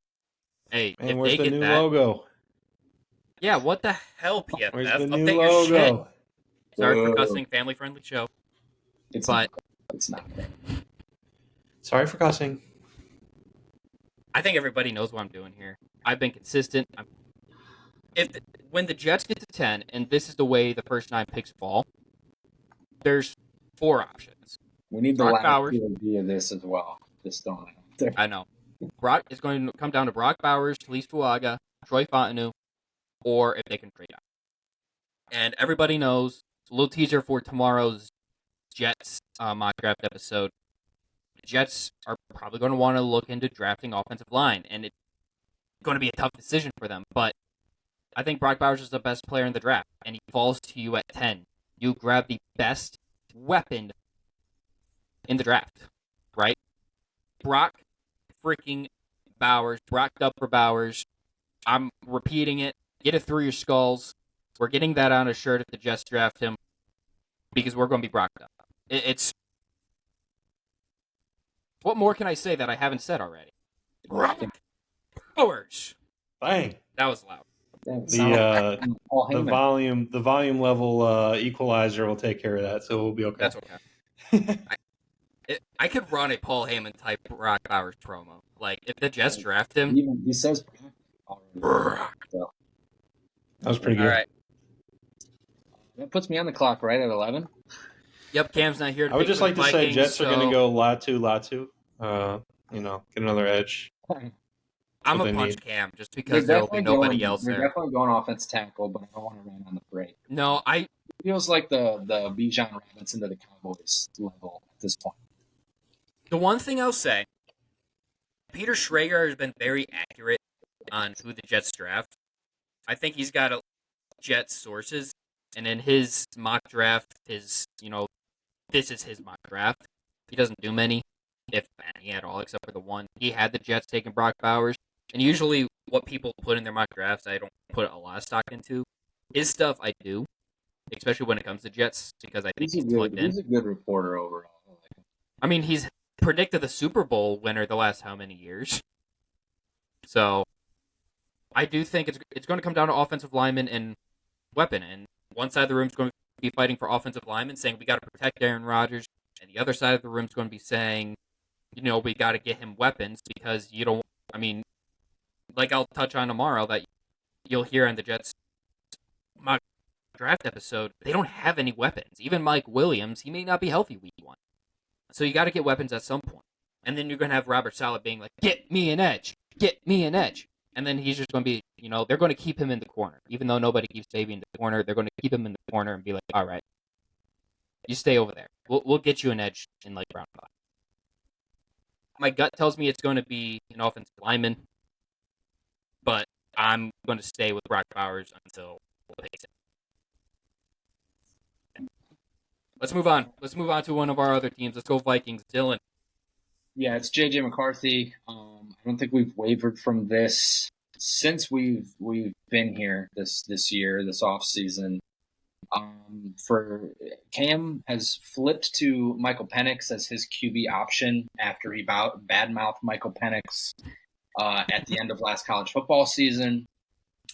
Hey, and if where's they the get new that, logo? Yeah, what the hell, PFF? Where's the Update new your shit. logo? Sorry for cussing, family-friendly show. It's But not. Sorry for cussing. I think everybody knows what I'm doing here. I've been consistent. When the Jets get to 10, and this is the way the first 9 picks fall, there's 4 options. We need the Brock last Bowers. POV of this as well. Just throwing it out there. I know. Brock is going to come down to Brock Bowers, Talise Fuaga, Troy Fontenot, or if they can trade out. And everybody knows, it's a little teaser for tomorrow's Jets mock draft episode. The Jets are probably going to want to look into drafting offensive line, and it's going to be a tough decision for them. But I think Brock Bowers is the best player in the draft, and he falls to you at 10. You grab the best weapon in the draft, right? Brock freaking Bowers, Brock Dupper Bowers. I'm repeating it. Get it through your skulls. We're getting that on a shirt if the Jets draft him, because we're going to be Brock Dupper. It's... What more can I say that I haven't said already? Brock Bowers. Bang. That was loud. The volume level equalizer will take care of that, so we'll be okay. That's okay. I could run a Paul Heyman type Brock Bowers promo. Like, if the Jets draft him, He says Brock. So. That was pretty good. All right. That puts me on the clock right at 11. Yep, Cam's not here. I would just like to say Jets are going to go Latu. Get another edge. I'm what a they punch need. Cam just because there will be nobody else They're there. definitely going offense tackle, but I don't want to run on the break. No, It feels like the Bijan Robinson to the Cowboys level at this point. The one thing I'll say, Peter Schrager has been very accurate on who the Jets draft. I think he's got Jets sources, and in his mock draft, this is his mock draft. He doesn't do many, if any at all, except for the one. He had the Jets taking Brock Bowers, and usually what people put in their mock drafts, I don't put a lot of stock into. His stuff I do, especially when it comes to Jets, because I think he's plugged in. He's a good reporter overall. I mean, he's predicted the Super Bowl winner the last how many years? So, I do think it's going to come down to offensive lineman and weapon, and one side of the room is going to be fighting for offensive linemen, saying we got to protect Aaron Rodgers, and the other side of the room is going to be saying, we got to get him weapons because you don't. I mean, like I'll touch on tomorrow that you'll hear on the Jets mock draft episode, they don't have any weapons. Even Mike Williams, he may not be healthy week 1, so you got to get weapons at some point. And then you're going to have Robert Saleh being like, get me an edge. And then he's just going to be, they're going to keep him in the corner. Even though nobody keeps Davey in the corner, they're going to keep him in the corner and be like, all right, you stay over there. We'll get you an edge in like round 5. My gut tells me it's going to be an offensive lineman, but I'm going to stay with Brock Bowers until the pick. Let's move on. Let's move on to one of our other teams. Let's go Vikings. Dylan. Yeah, it's JJ McCarthy. I don't think we've wavered from this since we've been here this year, this offseason. For Cam has flipped to Michael Penix as his QB option after he badmouthed Michael Penix at the end of last college football season.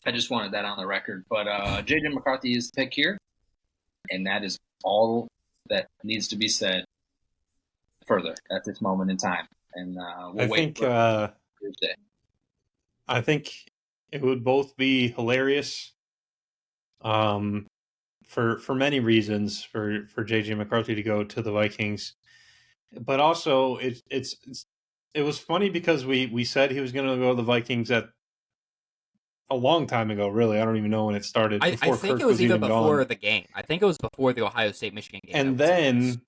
I just wanted that on the record. But JJ McCarthy is the pick here, and that is all that needs to be said further at this moment in time. And we'll wait for Thursday. I think it would both be hilarious for many reasons for JJ McCarthy to go to the Vikings. But also it was funny because we said he was going to go to the Vikings at a long time ago, really. I don't even know when it started. I think Kirk it was even before gone. the game. I think it was before the Ohio State-Michigan game. And then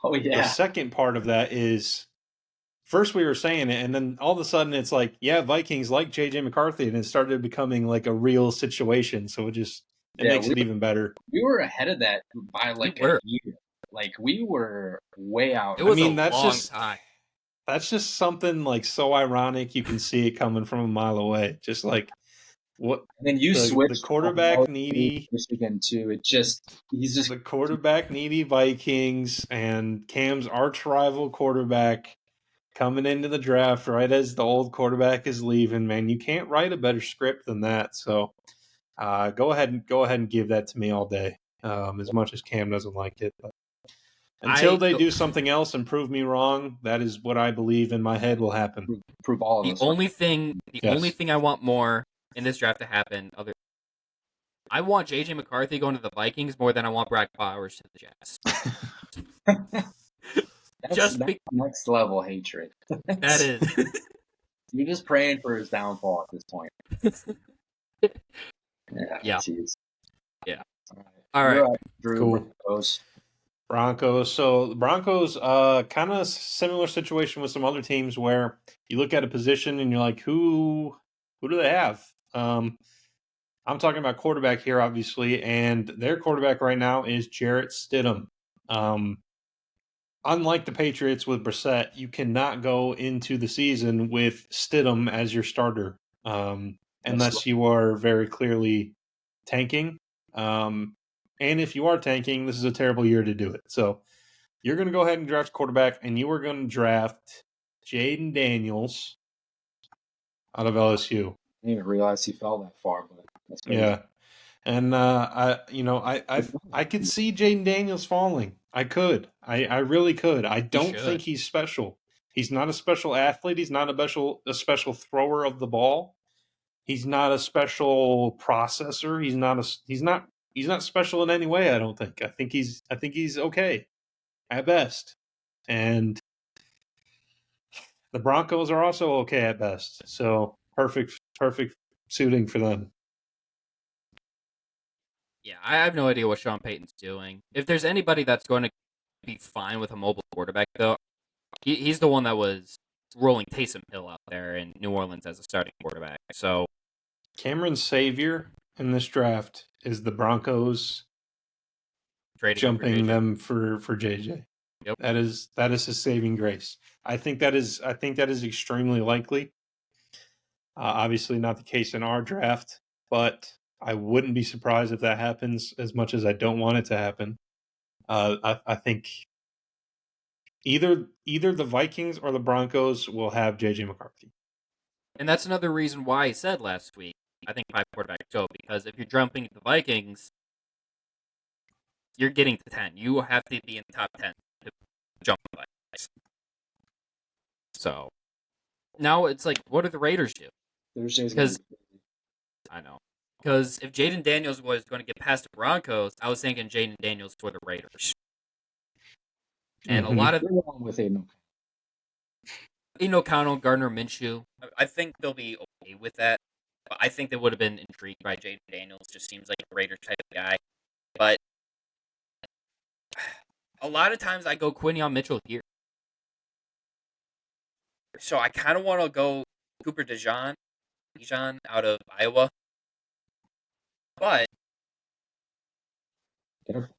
the second part of that is, first we were saying it, and then all of a sudden it's like, yeah, Vikings like JJ McCarthy, and it started becoming like a real situation. So it makes it even better. We were ahead of that by like a year. Like we were way out. It was a long time. That's just something like so ironic. You can see it coming from a mile away. Just like what? And then you switch the quarterback needy Michigan too. He's just the quarterback needy Vikings and Cam's arch rival quarterback coming into the draft right as the old quarterback is leaving. Man, you can't write a better script than that. So go ahead and give that to me all day. As much as Cam doesn't like it, but until they do something else and prove me wrong, that is what I believe in my head will happen. Prove all of the us. Only thing I want more in this draft to happen, I want JJ McCarthy going to the Vikings more than I want Brock Bowers to the Jets. That's next level hatred. That is. You're just praying for his downfall at this point. Yeah. Geez. Yeah. All right. Drew. Cool. Broncos. So the Broncos, kind of similar situation with some other teams where you look at a position and you're like, who do they have? I'm talking about quarterback here, obviously, and their quarterback right now is Jarrett Stidham. Unlike the Patriots with Brissett, you cannot go into the season with Stidham as your starter, unless you are very clearly tanking. And if you are tanking, this is a terrible year to do it. So you're going to go ahead and draft quarterback, and you are going to draft Jaden Daniels out of LSU. I didn't even realize he fell that far, but that's crazy. Yeah. And I could see Jaden Daniels falling. I could. I really could. I don't think he's special. He's not a special athlete. He's not a special thrower of the ball. He's not a special processor. He's not special in any way, I don't think. I think he's okay at best. And the Broncos are also okay at best. So perfect suiting for them. Yeah, I have no idea what Sean Payton's doing. If there's anybody that's going to be fine with a mobile quarterback, though, he's the one that was rolling Taysom Hill out there in New Orleans as a starting quarterback. So Cameron's savior in this draft is the Broncos jumping them for JJ. Yep. That is his saving grace. I think that is extremely likely. Obviously not the case in our draft, but I wouldn't be surprised if that happens, as much as I don't want it to happen. I think either the Vikings or the Broncos will have JJ McCarthy. And that's another reason why I said last week, I think 5 quarterbacks go, because if you're jumping the Vikings, you're getting to 10. You have to be in the top 10 to jump the ice. So now it's like, what do the Raiders do? Thursday's Because gonna be I know. Because if Jaden Daniels was going to get past the Broncos, I was thinking Jaden Daniels for the Raiders. And a lot of We're going with Aiden O'Connell, Gardner Minshew, I think they'll be okay with that. But I think they would have been intrigued by Jaden Daniels. Just seems like a Raiders type of guy. But a lot of times I go Quinion Mitchell here. So I kind of want to go Cooper DeJean out of Iowa. But Careful.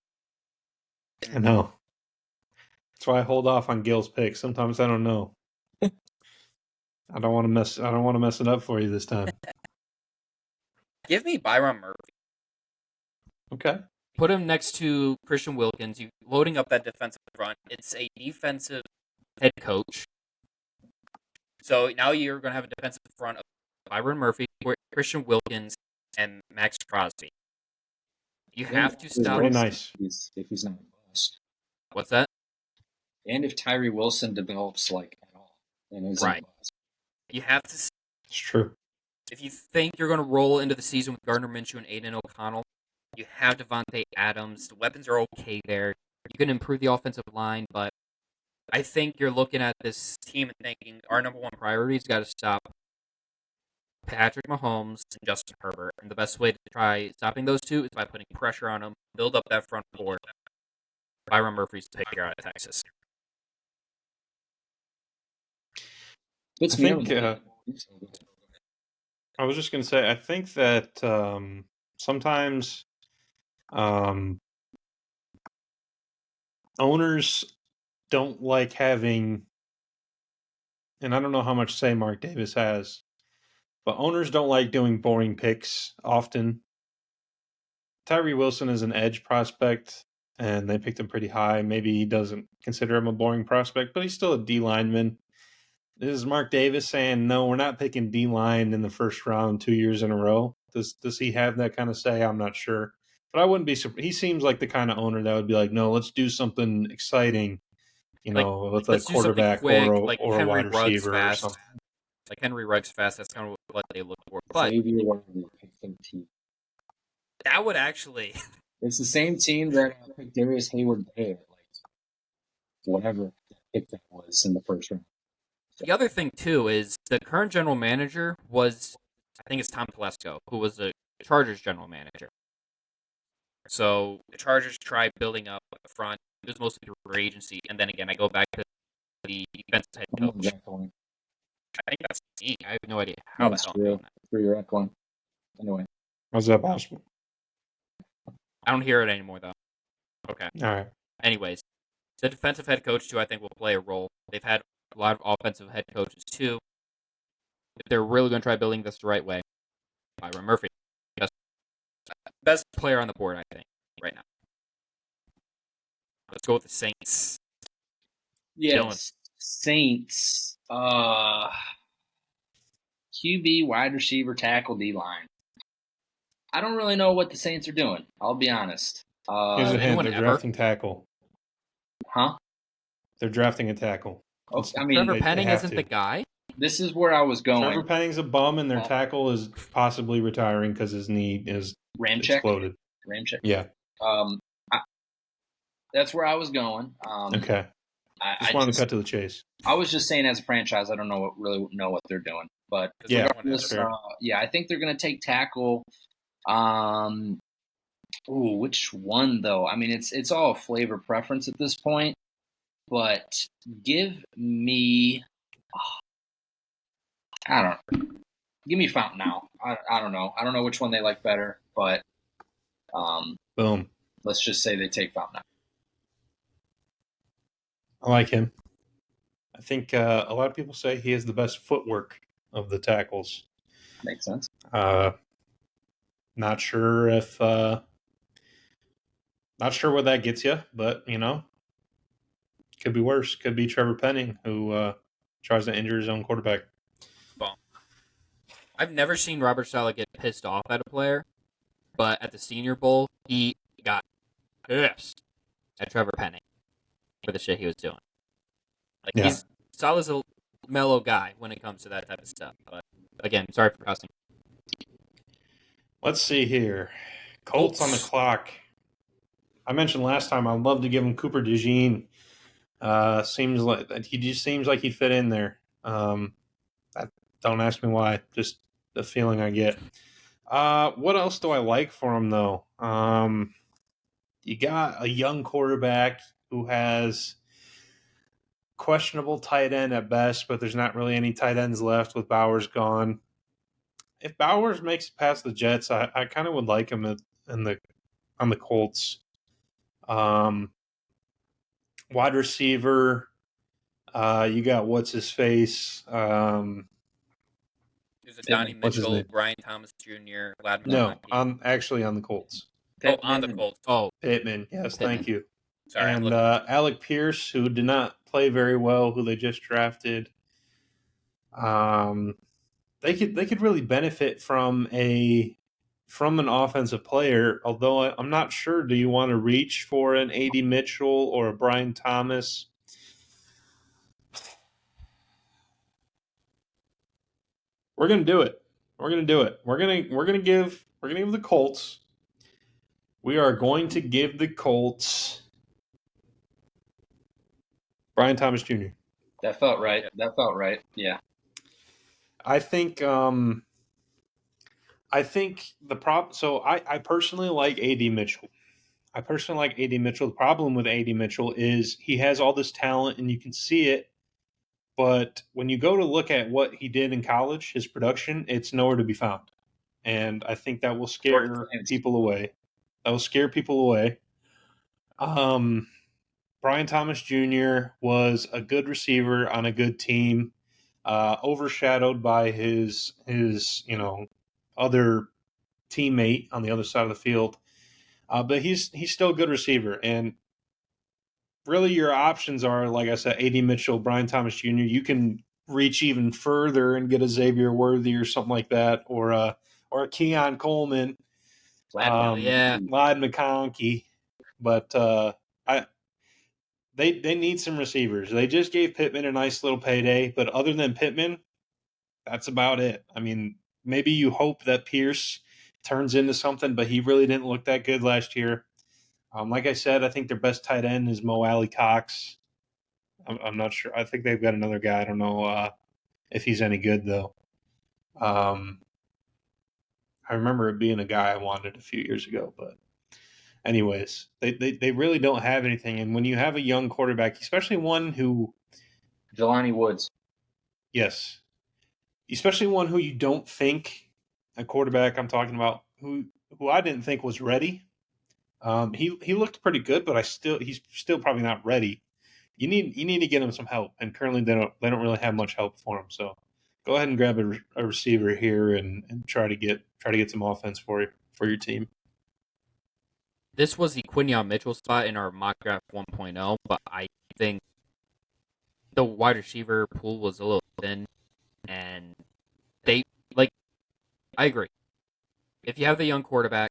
I know. That's why I hold off on Gil's pick. Sometimes I don't know. I don't want to mess it up for you this time. give me Byron Murphy. Okay. Put him next to Christian Wilkins. You loading up that defensive front. It's a defensive head coach. So now you're going to have a defensive front of Byron Murphy, Christian Wilkins, and Max Crosby. You have to stop. Very nice. If he's not a bust. What's that? And if Tyree Wilson develops like at all and is Right. a bust. You have to. It's true. If you think you're going to roll into the season with Gardner Minshew and Aiden O'Connell, you have Devontae Adams. The weapons are okay there. You can improve the offensive line, but I think you're looking at this team and thinking our number one priority has got to stop Patrick Mahomes and Justin Herbert. And the best way to try stopping those two is by putting pressure on them, build up that front four. Byron Murphy's the pick here out of Texas. Puts I me think, on. I was just going to say, I think that sometimes owners don't like having, and I don't know how much say Mark Davis has, but owners don't like doing boring picks often. Tyree Wilson is an edge prospect, and they picked him pretty high. Maybe he doesn't consider him a boring prospect, but he's still a D lineman. This is Mark Davis saying, no, we're not picking D-line in the first round 2 years in a row. Does he have that kind of say? I'm not sure. But I wouldn't be surprised. He seems like the kind of owner that would be like, no, let's do something exciting, with a let's do something quarterback quick, or like a Henry wide Ruggs receiver or fast. something. Like Henry Ruggs fast, that's kind of what they look for. But Xavier Worthy, pick 13. that would actually... It's the same team that picked Darius Hayward there, whatever pick that was in the first round. The other thing, too, is the current general manager was, I think it's Tom Telesco, who was the Chargers general manager. So the Chargers tried building up the front. It was mostly through free agency. And then again, I go back to the defensive head I'm not coach. echoing. I think that's me. I have no idea how the hell I'm doing that. For your echoing. Anyway. How's that possible? I don't hear it anymore, though. Okay. All right. Anyways, the defensive head coach, too, I think will play a role. They've had a lot of offensive head coaches, too. If they're really going to try building this the right way, Byron Murphy, best player on the board, I think, right now. Let's go with the Saints. Yes. Saints. QB, wide receiver, tackle, D-line. I don't really know what the Saints are doing. I'll be honest. Here's a hint. anyone They're ever? drafting tackle. Huh? They're drafting a tackle. Oh, I mean, Trevor they Penning have isn't to. the guy? this is where I was going. Trevor Penning's a bum, and their tackle is possibly retiring because his knee is Ramczyk. exploded. Ramczyk. Yeah. That's where I was going. Okay. I Wanted to cut to the chase. I was just saying, as a franchise, I don't really know what they're doing, but Yeah, regardless, that's fair. I think they're going to take tackle. Which one though? I mean, it's all a flavor preference at this point. But give me, I don't know. Give me Fountain now. I don't know. I don't know which one they like better, but Boom. let's just say they take Fountain now. I like him. I think a lot of people say he has the best footwork of the tackles. Makes sense. Not sure if not sure where that gets you, but could be worse. Could be Trevor Penning, who tries to injure his own quarterback. Well, I've never seen Robert Saleh get pissed off at a player, but at the Senior Bowl, he got pissed at Trevor Penning for the shit he was doing. Like, Yeah. Salah's a mellow guy when it comes to that type of stuff. But again, sorry for cussing. Let's see here. Colts on the clock. I mentioned last time I'd love to give him Cooper DeJean. Seems like he just seems like he'd fit in there. Don't ask me why. Just the feeling I get. What else do I like for him though? You got a young quarterback who has questionable tight end at best, but there's not really any tight ends left with Bowers gone. If Bowers makes it past the Jets, I kind of would like him on the Colts. Wide receiver, you got what's his face. There's a Donnie What's his Mitchell, name? Brian Thomas Jr., Vlad No, McConkey. I'm actually on the Colts. On the Colts. Oh, Pittman, yes, Pittman. thank you. Sorry. And Alec Pierce, who did not play very well, who they just drafted. They could really benefit from an offensive player. Although I'm not sure. Do you want to reach for an A.D. Mitchell or a Brian Thomas? We're gonna do it. We're gonna give the Colts. We are going to give the Colts Brian Thomas Jr. That felt right. Yeah. I think the problem. So I personally like A.D. Mitchell. The problem with A.D. Mitchell is he has all this talent and you can see it, but when you go to look at what he did in college, his production, it's nowhere to be found. And I think that will scare people away. Brian Thomas Jr. was a good receiver on a good team, overshadowed by his other teammate on the other side of the field. But he's still a good receiver. And really your options are, like I said, A.D. Mitchell, Brian Thomas Jr. You can reach even further and get a Xavier Worthy or something like that, or a Keon Coleman, Vlad McConkey. But they need some receivers. They just gave Pittman a nice little payday, but other than Pittman, that's about it. I mean, maybe you hope that Pierce turns into something, but he really didn't look that good last year. Like I said, I think their best tight end is Mo Alley Cox. I'm not sure. I think they've got another guy. I don't know if he's any good, though. I remember it being a guy I wanted a few years ago, but anyways, they really don't have anything. And when you have a young quarterback, especially one who – Jelani Woods. Yes. Especially one who you don't think – a quarterback I'm talking about who I didn't think was ready. He looked pretty good, but he's still probably not ready. You need to get him some help, and currently they don't really have much help for him. So go ahead and grab a receiver here and try to get some offense for your team. This was the Quinyon Mitchell spot in our mock draft 1.0, but I think the wide receiver pool was a little thin, and I agree. If you have the young quarterback,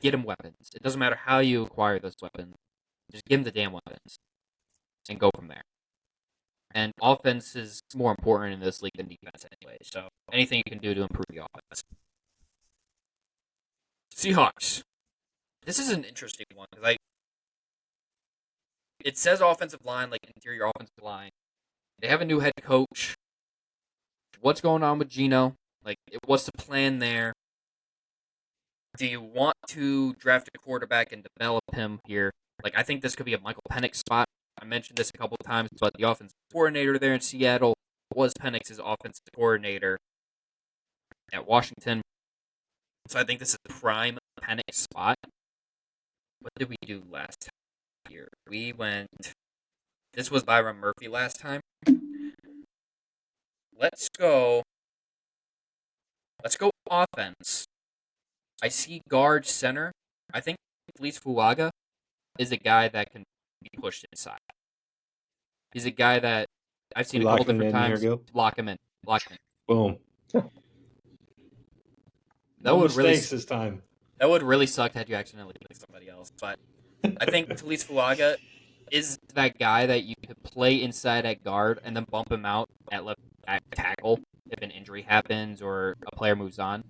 get him weapons. It doesn't matter how you acquire those weapons. Just give him the damn weapons and go from there. And offense is more important in this league than defense anyway, so anything you can do to improve the offense. Seahawks. This is an interesting one because it says offensive line, like interior offensive line. They have a new head coach. What's going on with Geno? Like, what's the plan there? Do you want to draft a quarterback and develop him here? Like, I think this could be a Michael Penix spot. I mentioned this a couple of times, but the offensive coordinator there in Seattle was Penix's offensive coordinator at Washington. So I think this is a prime Penix spot. What did we do last year? This was Byron Murphy last time. Let's go offense. I see guard center. I think Felice Fuaga is a guy that can be pushed inside. He's a guy that I've seen a couple different times. Lock him in. Boom. That would mistakes this time. That would really suck had you accidentally picked somebody else. But I think Talise Fuaga is that guy that you could play inside at guard and then bump him out at left at tackle if an injury happens or a player moves on.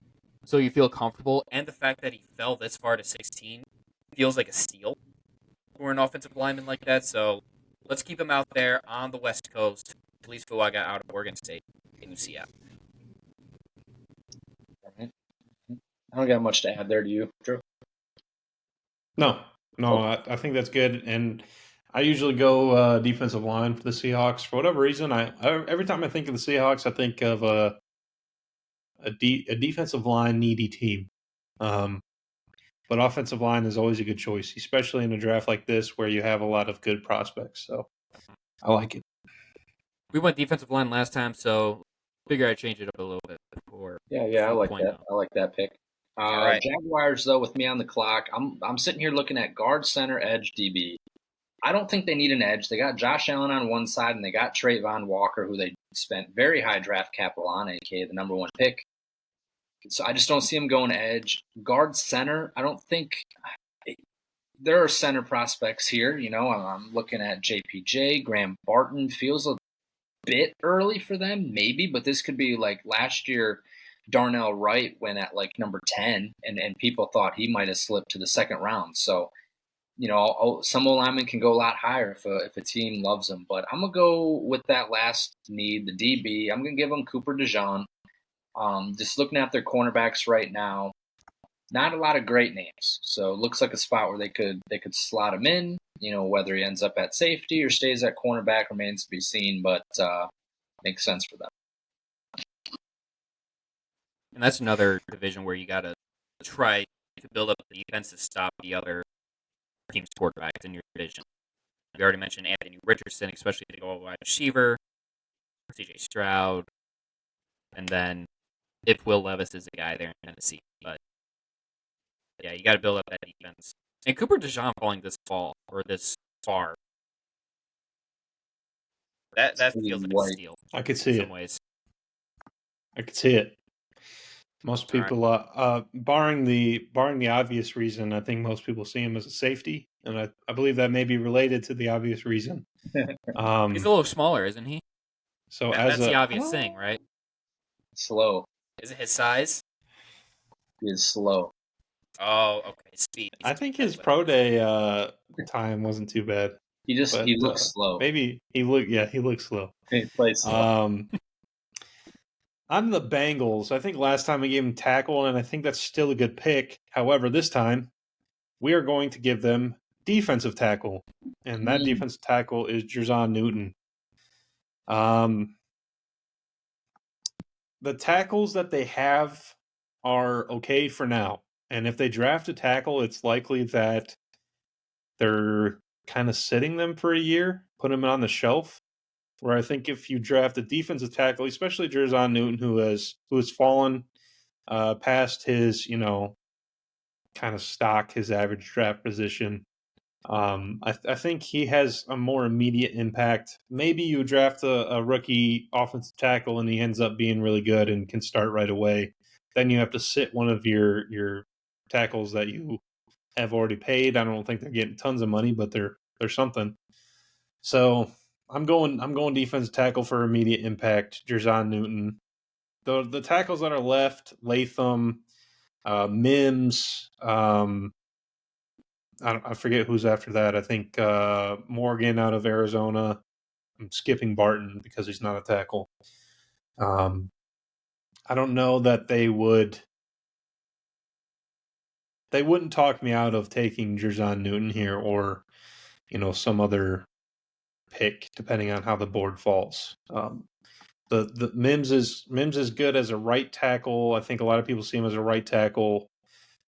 So you feel comfortable. And the fact that he fell this far to 16 feels like a steal for an offensive lineman like that. So let's keep him out there on the West Coast. Talise Fuaga out of Oregon State in UCF. I don't got much to add there to you, Drew. No, I think that's good. And I usually go defensive line for the Seahawks. For whatever reason, I every time I think of the Seahawks, I think of a defensive line needy team. But offensive line is always a good choice, especially in a draft like this where you have a lot of good prospects. So I like it. We went defensive line last time, so figure I'd change it up a little bit for Yeah, I like 2.0. that. I like that pick. All right. Jaguars, though, with me on the clock, I'm sitting here looking at guard, center, edge, DB. I don't think they need an edge. They got Josh Allen on one side, and they got Trayvon Walker, who they spent very high draft capital on, aka the number one pick. So I just don't see him going edge. Guard, center, I don't think there are center prospects here. You know, I'm looking at JPJ, Graham Barton. Feels a bit early for them, maybe, but this could be like last year. Darnell Wright went at like number 10, and people thought he might have slipped to the second round. So, you know, some linemen can go a lot higher if a team loves them. But I'm going to go with that last need, the DB. I'm going to give them Cooper DeJean. Just looking at their cornerbacks right now, not a lot of great names. So it looks like a spot where they could slot him in. You know, whether he ends up at safety or stays at cornerback remains to be seen, but makes sense for them. And that's another division where you got to try to build up the defense to stop the other team's quarterbacks in your division. We already mentioned Anthony Richardson, especially if they go wide receiver, CJ Stroud, and then if Will Levis is the guy there in Tennessee. But yeah, you got to build up that defense. And Cooper DeJean falling this far, that feels like a steal. I could see in it. some ways. I could see it. Most people, barring the obvious reason, I think most people see him as a safety, and I believe that may be related to the obvious reason. He's a little smaller, isn't he? So that's the obvious thing, right? Slow. Is it his size? He is slow. Oh, okay. Speed. I think his pro day time wasn't too bad. He looks slow. Maybe he looks slow. He plays slow. On the Bengals, I think last time we gave him tackle, and I think that's still a good pick. However, this time we are going to give them defensive tackle, and that defensive tackle is Jerzon Newton. The tackles that they have are okay for now, and if they draft a tackle, it's likely that they're kind of sitting them for a year, put them on the shelf. Where I think if you draft a defensive tackle, especially Jerzon Newton, who has fallen past his, kind of stock, his average draft position, I think he has a more immediate impact. Maybe you draft a rookie offensive tackle and he ends up being really good and can start right away. Then you have to sit one of your tackles that you have already paid. I don't think they're getting tons of money, but they're something. So I'm going defensive tackle for immediate impact. Jerzon Newton. The tackles that are left: Latham, Mims. I forget who's after that. I think Morgan out of Arizona. I'm skipping Barton because he's not a tackle. I don't know that they would. They wouldn't talk me out of taking Jerzon Newton here, or some other pick, depending on how the board falls. The Mims is good as a right tackle. I think a lot of people see him as a right tackle.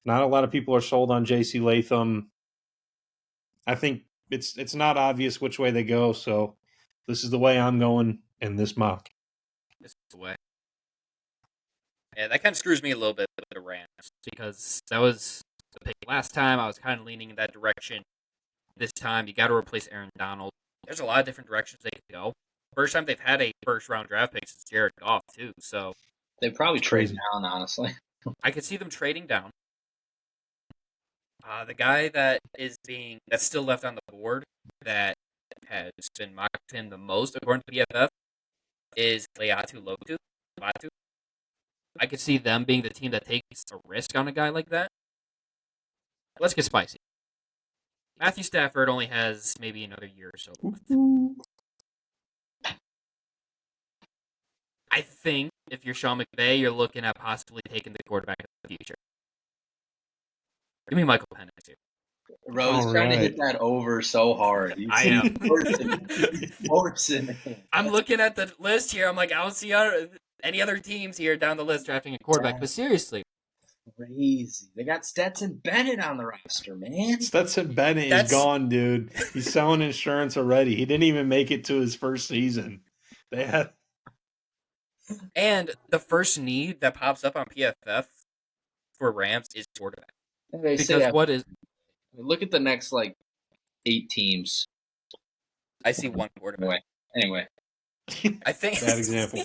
Not a lot of people are sold on J.C. Latham. I think it's not obvious which way they go, so this is the way I'm going in this mock. This is the way. Yeah, that kind of screws me a little bit with the Rams because that was the pick last time. I was kind of leaning in that direction. This time, you got to replace Aaron Donald. There's a lot of different directions they could go. First time they've had a first-round draft pick since Jared Goff, too. So they probably trade down, honestly. I could see them trading down. The guy that's still left on the board that has been mocked him the most, according to PFF, is Leatu Lotu. Latu. I could see them being the team that takes a risk on a guy like that. Let's get spicy. Matthew Stafford only has maybe another year or so. I think if you're Sean McVay, you're looking at possibly taking the quarterback of the future. Give me Michael Penix here. Rose trying to hit that over so hard. I know. Forcing it. I'm looking at the list here. I'm like, I don't see any other teams here down the list drafting a quarterback. But seriously. Crazy. They got Stetson Bennett on the roster, man. Stetson Bennett is gone, dude. He's selling insurance already. He didn't even make it to his first season. And the first need that pops up on PFF for Rams is quarterback. Look at the next 8 teams. I see one quarterback. Anyway. I think bad example.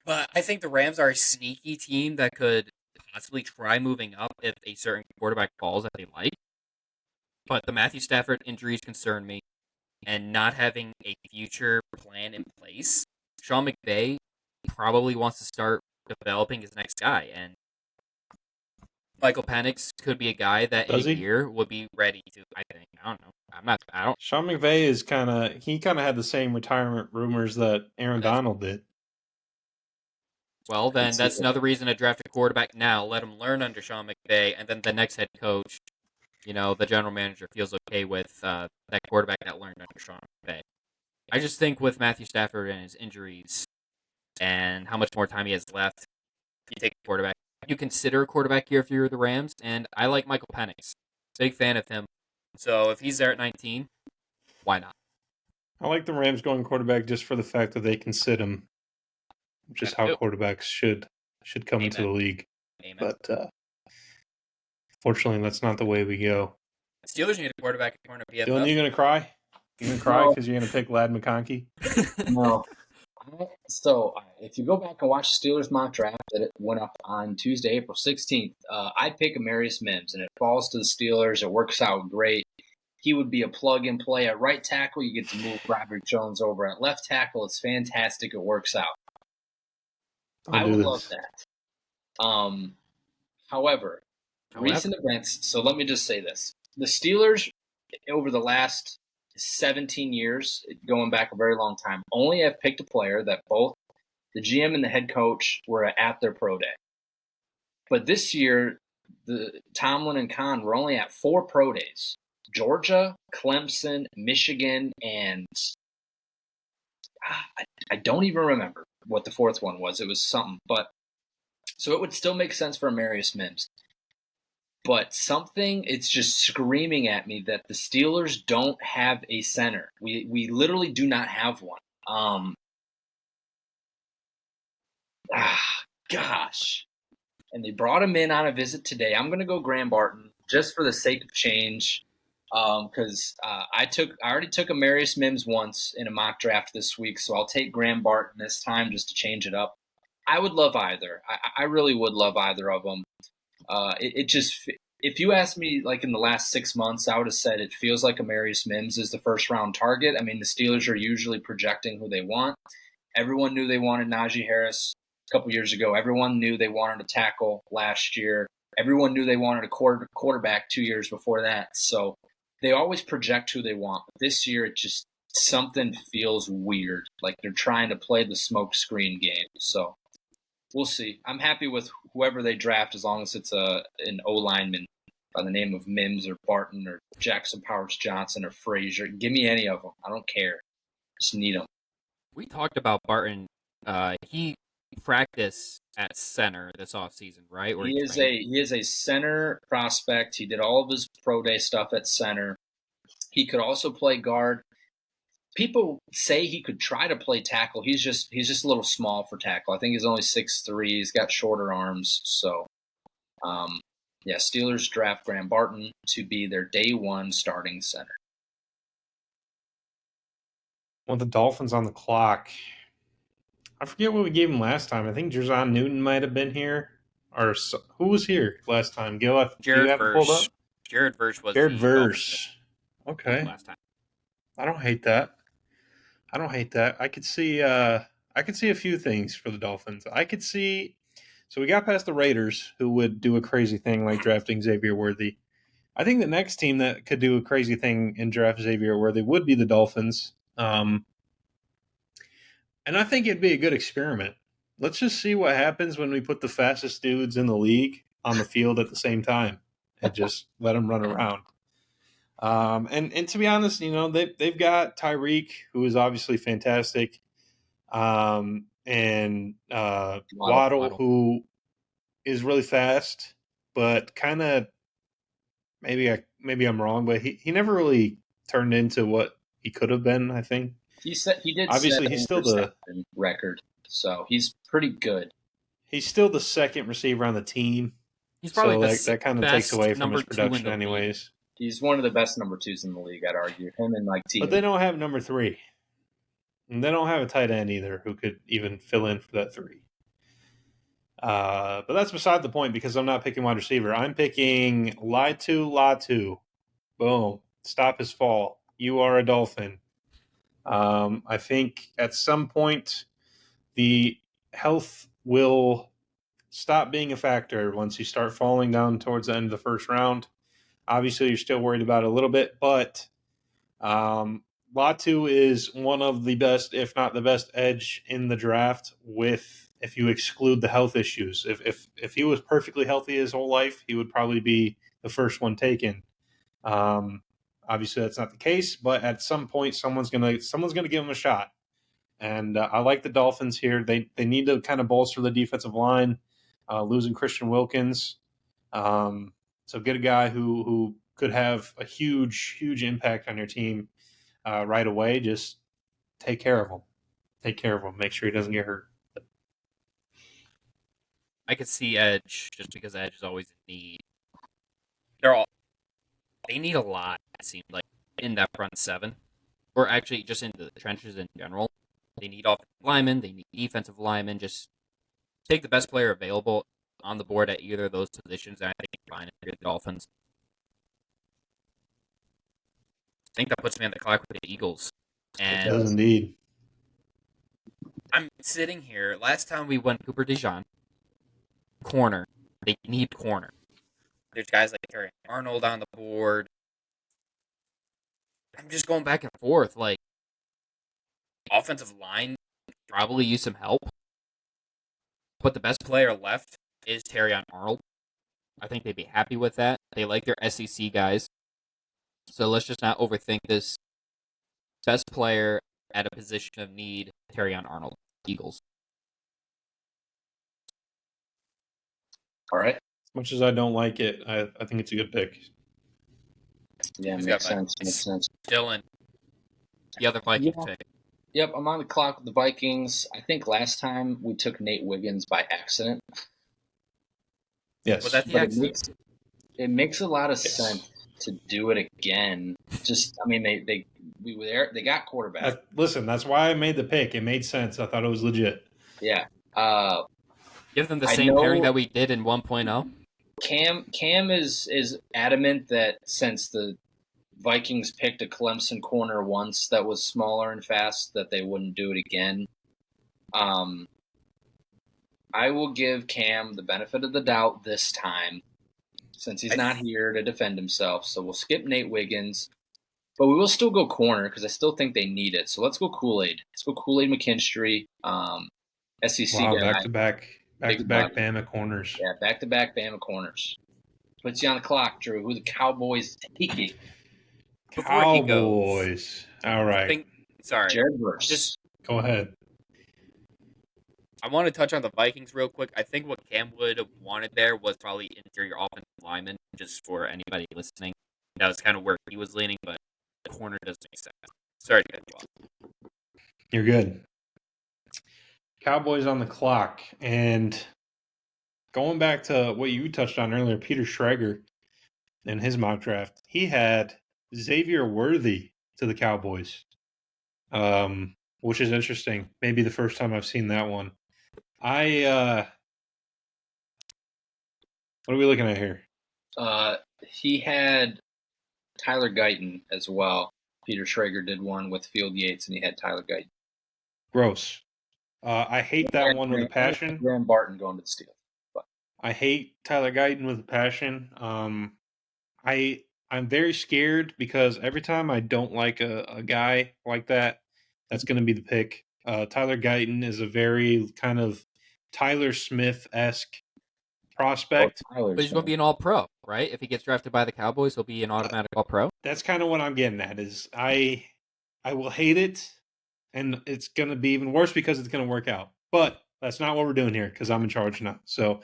But I think the Rams are a sneaky team that could possibly try moving up if a certain quarterback falls that they like. But the Matthew Stafford injuries concern me, and not having a future plan in place. Sean McVay probably wants to start developing his next guy, and Michael Penix could be a guy that in a year would be ready to. I think. I don't know. Sean McVay is kind of had the same retirement rumors that Aaron Donald did. Well, then that's another reason to draft a quarterback now. Let him learn under Sean McVay, and then the next head coach, the general manager, feels okay with that quarterback that learned under Sean McVay. I just think with Matthew Stafford and his injuries and how much more time he has left, you take a quarterback. You consider a quarterback here if you're the Rams, and I like Michael Penix. Big fan of him. So if he's there at 19, why not? I like the Rams going quarterback just for the fact that they can sit him, which is how quarterbacks should come into the league. Amen. But fortunately, that's not the way we go. Steelers need a quarterback in corner PFF. Dylan, you going to cry? You going to cry because you're going to pick Lad McConkey? No. So, if you go back and watch the Steelers mock draft that it went up on Tuesday, April 16th, I pick Amarius Mims, and it falls to the Steelers. It works out great. He would be a plug-and-play at right tackle. You get to move Robert Jones over at left tackle. It's fantastic. It works out. I would love that. However, recent events, so let me just say this. The Steelers, over the last 17 years, going back a very long time, only have picked a player that both the GM and the head coach were at their pro day. But this year, the Tomlin and Khan were only at 4 pro days. Georgia, Clemson, Michigan, and I don't even remember what the 4th one was. It was something. But so it would still make sense for Amarius Mims. But it's just screaming at me that the Steelers don't have a center. We literally do not have one. Gosh. And they brought him in on a visit today. I'm going to go Graham Barton just for the sake of change. Because I already took Amarius Mims once in a mock draft this week, so I'll take Graham Barton this time just to change it up. I would love either. I really would love either of them. If you asked me in the last 6 months, I would have said it feels like Amarius Mims is the first round target. I mean, the Steelers are usually projecting who they want. Everyone knew they wanted Najee Harris a couple years ago. Everyone knew they wanted a tackle last year. Everyone knew they wanted a quarterback 2 years before that. So they always project who they want. But this year, it just something feels weird. Like they're trying to play the smoke screen game. So we'll see. I'm happy with whoever they draft as long as it's an O-lineman by the name of Mims or Barton or Jackson Powers Johnson or Frazier. Give me any of them. I don't care. Just need them. We talked about Barton. He practiced at center this offseason, right? He is a center prospect. He did all of his pro day stuff at center. He could also play guard. People say he could try to play tackle. He's just a little small for tackle. I think he's only 6'3". He's got shorter arms. So, Steelers draft Graham Barton to be their day 1 starting center. Well, the Dolphins on the clock. I forget what we gave him last time. I think Jer'Zhan Newton might have been here. Or who was here last time? Gil, do you have it pulled up? Jared Verse was Jared the Verse. Dolphins Okay. last time. I don't hate that. I could see a few things for the Dolphins. So we got past the Raiders, who would do a crazy thing like drafting Xavier Worthy. I think the next team that could do a crazy thing and draft Xavier Worthy would be the Dolphins. And I think it'd be a good experiment. Let's just see what happens when we put the fastest dudes in the league on the field at the same time and just let them run around. And to be honest, they've got Tyreek, who is obviously fantastic, and Waddle, who is really fast, but kind of maybe I'm wrong, but he never really turned into what he could have been. I think He did obviously set he's an still the interception record, so he's pretty good. second receiver on the team. He's probably so that kind of takes away from his production, anyways. He's one of the best number 2s in the league, I'd argue. Him and T. But they don't have number 3. And they don't have a tight end either who could even fill in for that 3. But that's beside the point because I'm not picking wide receiver. I'm picking Latu. Boom. Stop his fall. You are a Dolphin. I think at some point the health will stop being a factor once you start falling down towards the end of the first round. Obviously, you're still worried about it a little bit, but Latu is one of the best, if not the best, edge in the draft. If you exclude the health issues, if he was perfectly healthy his whole life, he would probably be the first one taken. Obviously, that's not the case, but at some point, someone's gonna give him a shot. And I like the Dolphins here. They need to kind of bolster the defensive line, losing Christian Wilkins. So get a guy who could have a huge impact on your team right away. Just take care of him. Make sure he doesn't get hurt. I could see edge just because edge is always in need. They need a lot, it seems like, in that front 7. Or actually just into the trenches in general. They need offensive linemen, they need defensive linemen. Just take the best player available on the board at either of those positions, and I think you're fine if you're the Dolphins. I think that puts me on the clock with the Eagles. And it does indeed. I'm sitting here. Last time we went Cooper DeJean. Corner. They need corner. There's guys like Terry Arnold on the board. I'm just going back and forth. Like, offensive line probably use some help. But the best player left is Terry Arnold. I think they'd be happy with that. They like their SEC guys. So let's just not overthink this. Best player at a position of need, Terry Arnold, Eagles. All right. As much as I don't like it, I think it's a good pick. Yeah, makes sense. Dylan, the other Viking pick. Yep, I'm on the clock with the Vikings. I think last time we took Nate Wiggins by accident. Yes. Was that the accident? It makes a lot of sense to do it again. Just, I mean, they were there. They got quarterback. Listen, that's why I made the pick. It made sense. I thought it was legit. Yeah. Give them the same pairing that we did in 1.0. Cam is adamant that since the Vikings picked a Clemson corner once that was smaller and fast, that they wouldn't do it again. I will give Cam the benefit of the doubt this time, since he's not here to defend himself. So we'll skip Nate Wiggins, but we will still go corner because I still think they need it. So let's go Kool-Aid. Let's go Kool-Aid McKinstry, SEC guy. Back-to-back Bama corners. Yeah, back-to-back Bama corners. Puts you on the clock, Drew. Who the Cowboys taking? Cowboys. All right. Jared Verse. Just go ahead. I want to touch on the Vikings real quick. I think what Cam would have wanted there was probably interior offensive lineman, just for anybody listening. That was kind of where he was leaning, but the corner doesn't make sense. Sorry to cut you off. You're good. Cowboys on the clock. And going back to what you touched on earlier, Peter Schrager in his mock draft, he had Xavier Worthy to the Cowboys, which is interesting. Maybe the first time I've seen that one. What are we looking at here? He had Tyler Guyton as well. Peter Schrager did one with Field Yates, and he had Tyler Guyton. Gross. I hate that one with a passion. Graham Barton going to the Steelers. But I hate Tyler Guyton with a passion. I'm very scared because every time I don't like a guy like that, that's going to be the pick. Tyler Guyton is a very kind of Tyler Smith-esque prospect. But he's going to be an all-pro, right? If he gets drafted by the Cowboys, he'll be an automatic all-pro. That's kind of what I'm getting at. Is I will hate it, and it's going to be even worse because it's going to work out. But that's not what we're doing here because I'm in charge now. So,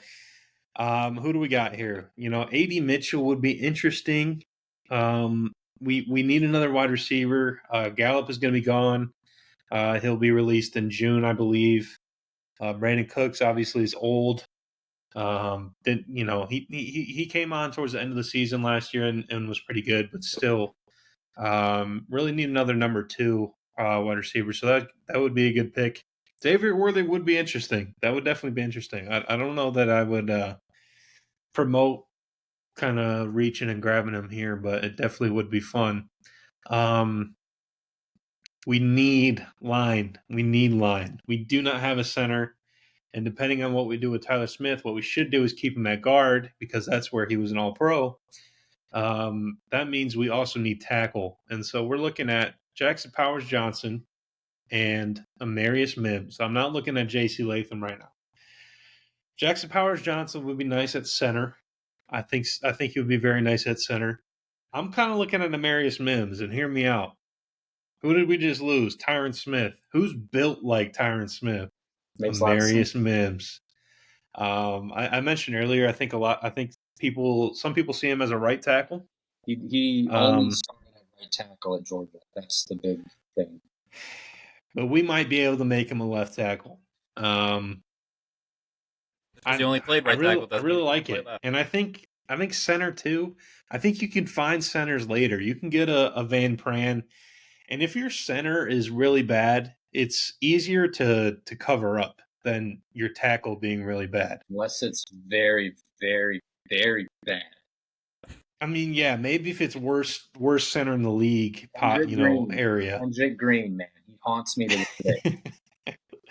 who do we got here? A.D. Mitchell would be interesting. We need another wide receiver. Gallup is going to be gone. He'll be released in June, I believe. Brandon Cooks obviously is old. He came on towards the end of the season last year and was pretty good, but still, really need another number 2 wide receiver. So that would be a good pick. Xavier Worthy would be interesting. That would definitely be interesting. I don't know that I would promote kind of reaching and grabbing him here, but it definitely would be fun. We need line. We do not have a center. And depending on what we do with Tyler Smith, what we should do is keep him at guard because that's where he was an all-pro. That means we also need tackle. And so we're looking at Jackson Powers-Johnson and Amarius Mims. I'm not looking at J.C. Latham right now. Jackson Powers-Johnson would be nice at center. I think he would be very nice at center. I'm kind of looking at Amarius Mims, and hear me out. Who did we just lose? Tyron Smith. Who's built like Tyron Smith? Amarius Mims. I mentioned earlier. I think some people see him as a right tackle. He only started at right tackle at Georgia. That's the big thing. But we might be able to make him a left tackle. He only played right tackle. I really like it, and I think center too. I think you can find centers later. You can get a Van Pran, and if your center is really bad, it's easier to cover up than your tackle being really bad. Unless it's very, very, very bad. I mean, yeah, maybe if it's worst center in the league, area. Andre Green, man, he haunts me to this day.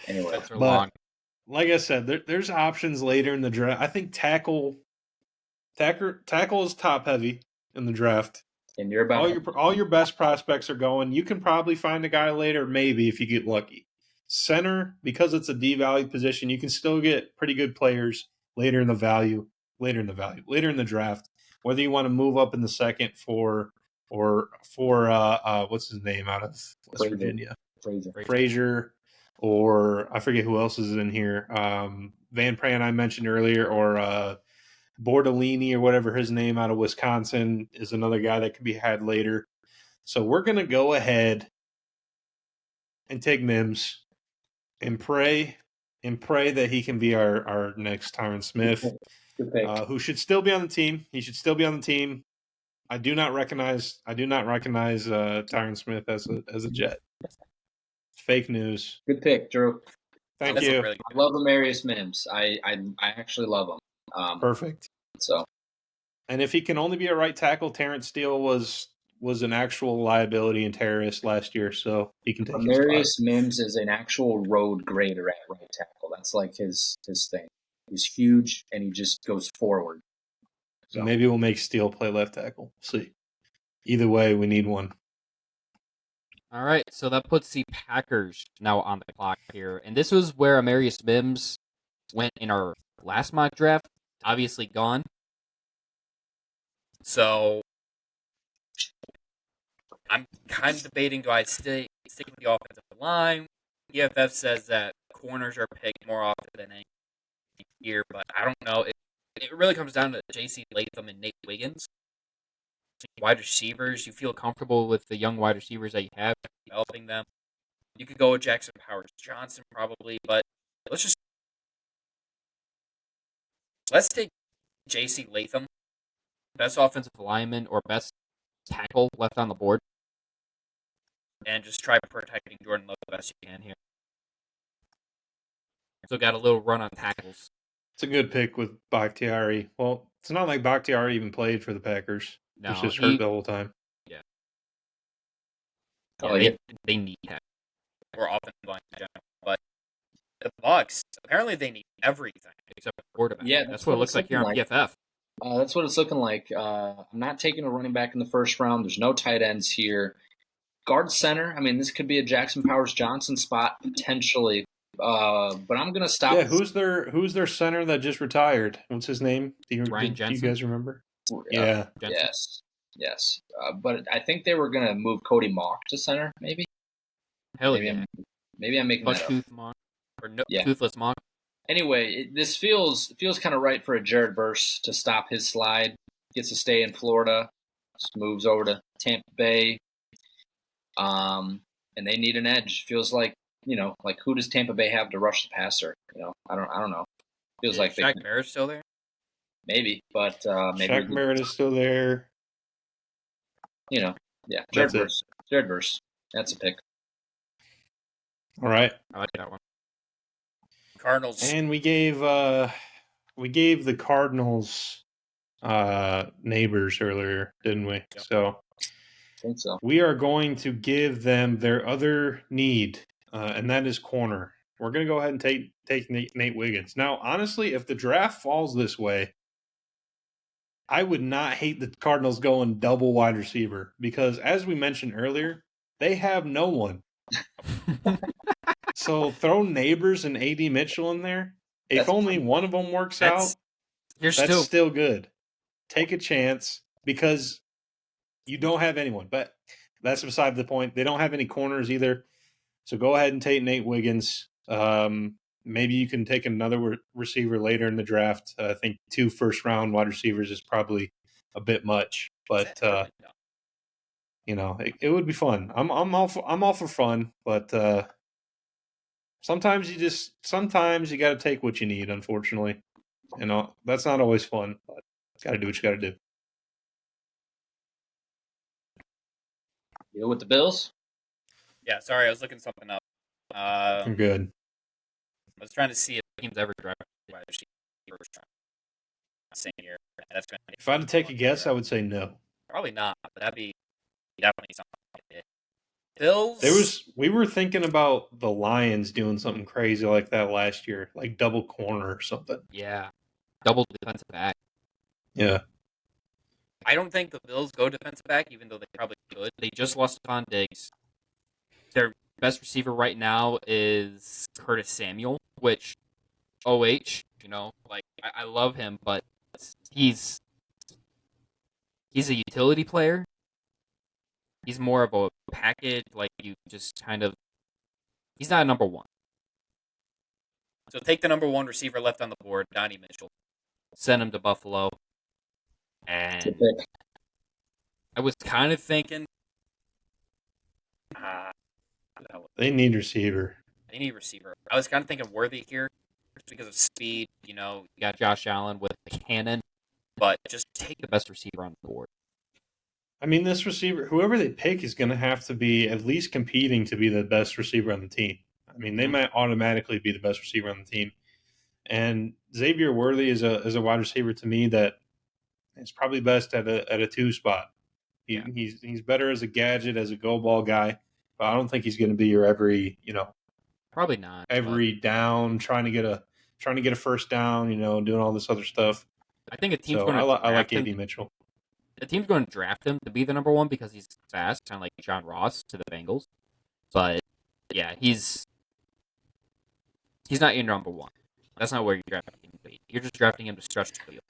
Anyway, but like I said, there's options later in the draft. I think tackle is top heavy in the draft. And you're about all your best prospects are going. You can probably find a guy later, maybe if you get lucky. Center, because it's a devalued position, you can still get pretty good players later in the draft. Whether you want to move up in the second for what's his name out of West Virginia, Frazier, or I forget who else is in here. Van Pran I mentioned earlier, or Bordellini or whatever his name out of Wisconsin is another guy that could be had later. So we're going to go ahead and take Mims and pray that he can be our next Tyron Smith, who should still be on the team. He should still be on the team. I do not recognize Tyron Smith as a Jet. Fake news. Good pick, Drew. Thank you. I love Amarius Mims. I actually love him. Perfect. So, and if he can only be a right tackle, Terrence Steele was an actual liability and terrorist last year, so he can take Amarius Mims is an actual road grader at right tackle. That's like his thing. He's huge and he just goes forward. So maybe we'll make Steele play left tackle. See. Either way, we need one. All right, so that puts the Packers now on the clock here, and this was where Amarius Mims went in our last mock draft. Obviously gone. So I'm kind of debating, do I stick with the offensive line? EFF says that corners are picked more often than any year, but I don't know. It really comes down to J.C. Latham and Nate Wiggins. Wide receivers, you feel comfortable with the young wide receivers that you have, developing them. You could go with Jackson Powers-Johnson probably, but let's take J.C. Latham, best offensive lineman or best tackle left on the board, and just try protecting Jordan Love the best you can here. So got a little run on tackles. It's a good pick with Bakhtiari. Well, it's not like Bakhtiari even played for the Packers. No, He's just hurt the whole time. Yeah, Oh, yeah. they need that. Or offensive line in general. But the Bucks, apparently they need everything. Except for quarterback. Yeah, that's what it looks like here on PFF. That's what it's looking like. I'm not taking a running back in the first round. There's no tight ends here. Guard center, I mean, this could be a Jackson Powers-Johnson spot, potentially. But I'm going to stop. Yeah, who's their center that just retired? What's his name? Ryan Do you Jensen? guys remember? Yeah. Yes. But I think they were going to move Cody Mock to center, maybe. Hell maybe yeah. Maybe I'm making that up. Tooth Mock. Or Yeah. Toothless Mock. Anyway, this feels kind of right for a Jared Verse to stop his slide. Gets to stay in Florida. Just moves over to Tampa Bay. And they need an edge. Feels like, like who does Tampa Bay have to rush the passer? I don't know. Feels like Shaq Barrett's still there? maybe, but maybe Shaq Barrett is still there. Yeah. Jared Verse. That's a pick. All right. I like that one. Cardinals. And we gave the Cardinals neighbors earlier, didn't we? Yep. So I think so. we are going to give them their other need, and that is corner. We're going to go ahead and take Nate Wiggins. Now, honestly, if the draft falls this way, I would not hate the Cardinals going double wide receiver because, as we mentioned earlier, they have no one. So throw Neighbors and A.D. Mitchell in there. If only one of them works out, that's still good. Take a chance because you don't have anyone. But that's beside the point. They don't have any corners either. So go ahead and take Nate Wiggins. Maybe you can take another receiver later in the draft. I think 2 first-round wide receivers is probably a bit much. But, it would be fun. I'm all for fun, but sometimes you got to take what you need, unfortunately. That's not always fun, but got to do what you got to do. You with the Bills? Yeah, sorry, I was looking something up. I'm good. I was trying to see if Teams ever drafted wide receiver first round. Same year. That's going to If I had to take a guess, I would say no. probably not, but that'd be definitely something. Bills. We were thinking about the Lions doing something crazy like that last year, like double corner or something. Yeah. Double defensive back. Yeah. I don't think the Bills go defensive back, even though they probably could. They just lost Stephon Diggs. Their best receiver right now is Curtis Samuel, which OH, I love him, but he's a utility player. He's more of a package, he's not a number one. So take the number one receiver left on the board, Donnie Mitchell. Send him to Buffalo. And I was kind of thinking They need receiver. they need receiver. I was kind of thinking Worthy here, just because of speed, you got Josh Allen with the cannon, but just take the best receiver on the board. I mean, this receiver, whoever they pick is going to have to be at least competing to be the best receiver on the team. I mean, they might automatically be the best receiver on the team. And Xavier Worthy is a wide receiver to me that is probably best at a 2 spot. He's better as a gadget, as a go ball guy, but I don't think he's going to be your every probably not every down trying to get a first down, doing all this other stuff. I think a team's going to. I like him. A.D. Mitchell. The team's going to draft him to be the number one because he's fast, kind of like John Ross to the Bengals. But yeah, he's not your number one. That's not where you're drafting him. You're just drafting him to stretch the field.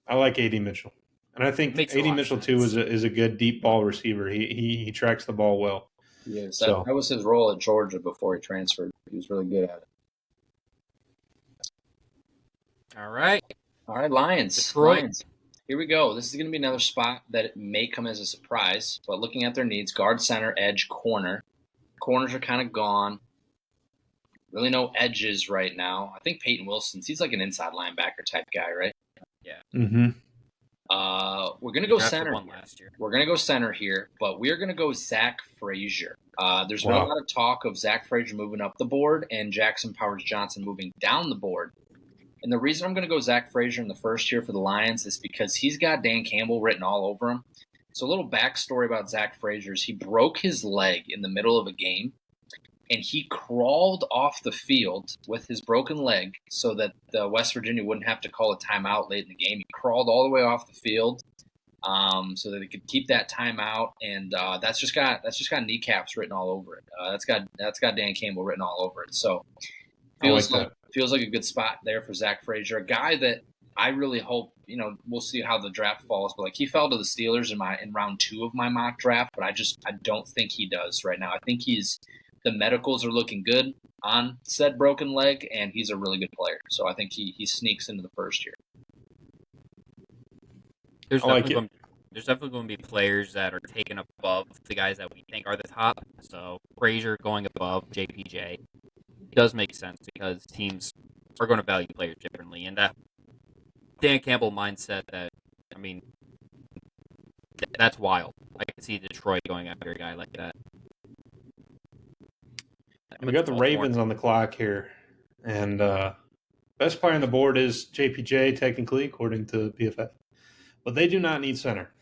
I like A.D. Mitchell, and I think A.D. Mitchell too is a good deep ball receiver. He tracks the ball well. Yes, that was his role at Georgia before he transferred. He was really good at it. All right, Lions. Detroit. Lions. Here we go. This is going to be another spot that it may come as a surprise, but looking at their needs, guard, center, edge, corner. Corners are kind of gone. Really no edges right now. I think Peyton Wilson, he's like an inside linebacker type guy, right? Yeah. Mm-hmm. We're going to go center. Last year. We're going to go center here, but we're going to go Zach Frazier. There's been a lot of talk of Zach Frazier moving up the board and Jackson Powers-Johnson moving down the board. And the reason I'm going to go Zach Frazier in the first year for the Lions is because he's got Dan Campbell written all over him. So a little backstory about Zach Frazier is he broke his leg in the middle of a game, and he crawled off the field with his broken leg so that West Virginia wouldn't have to call a timeout late in the game. He crawled all the way off the field so that they could keep that timeout, and that's just got kneecaps written all over it. That's got Dan Campbell written all over it. So feels like a good spot there for Zach Frazier, a guy that I really hope, we'll see how the draft falls, but like he fell to the Steelers in round 2 of my mock draft, but I don't think he does right now. I think the medicals are looking good on said broken leg, and he's a really good player. So I think he sneaks into the first year. There's definitely going to be players that are taken above the guys that we think are the top. So Frazier going above JPJ does make sense because teams are going to value players differently. And that Dan Campbell mindset that's wild. I can see Detroit going after a guy like that. We got the Ravens on the clock here. And best player on the board is JPJ, technically, according to PFF. But they do not need center.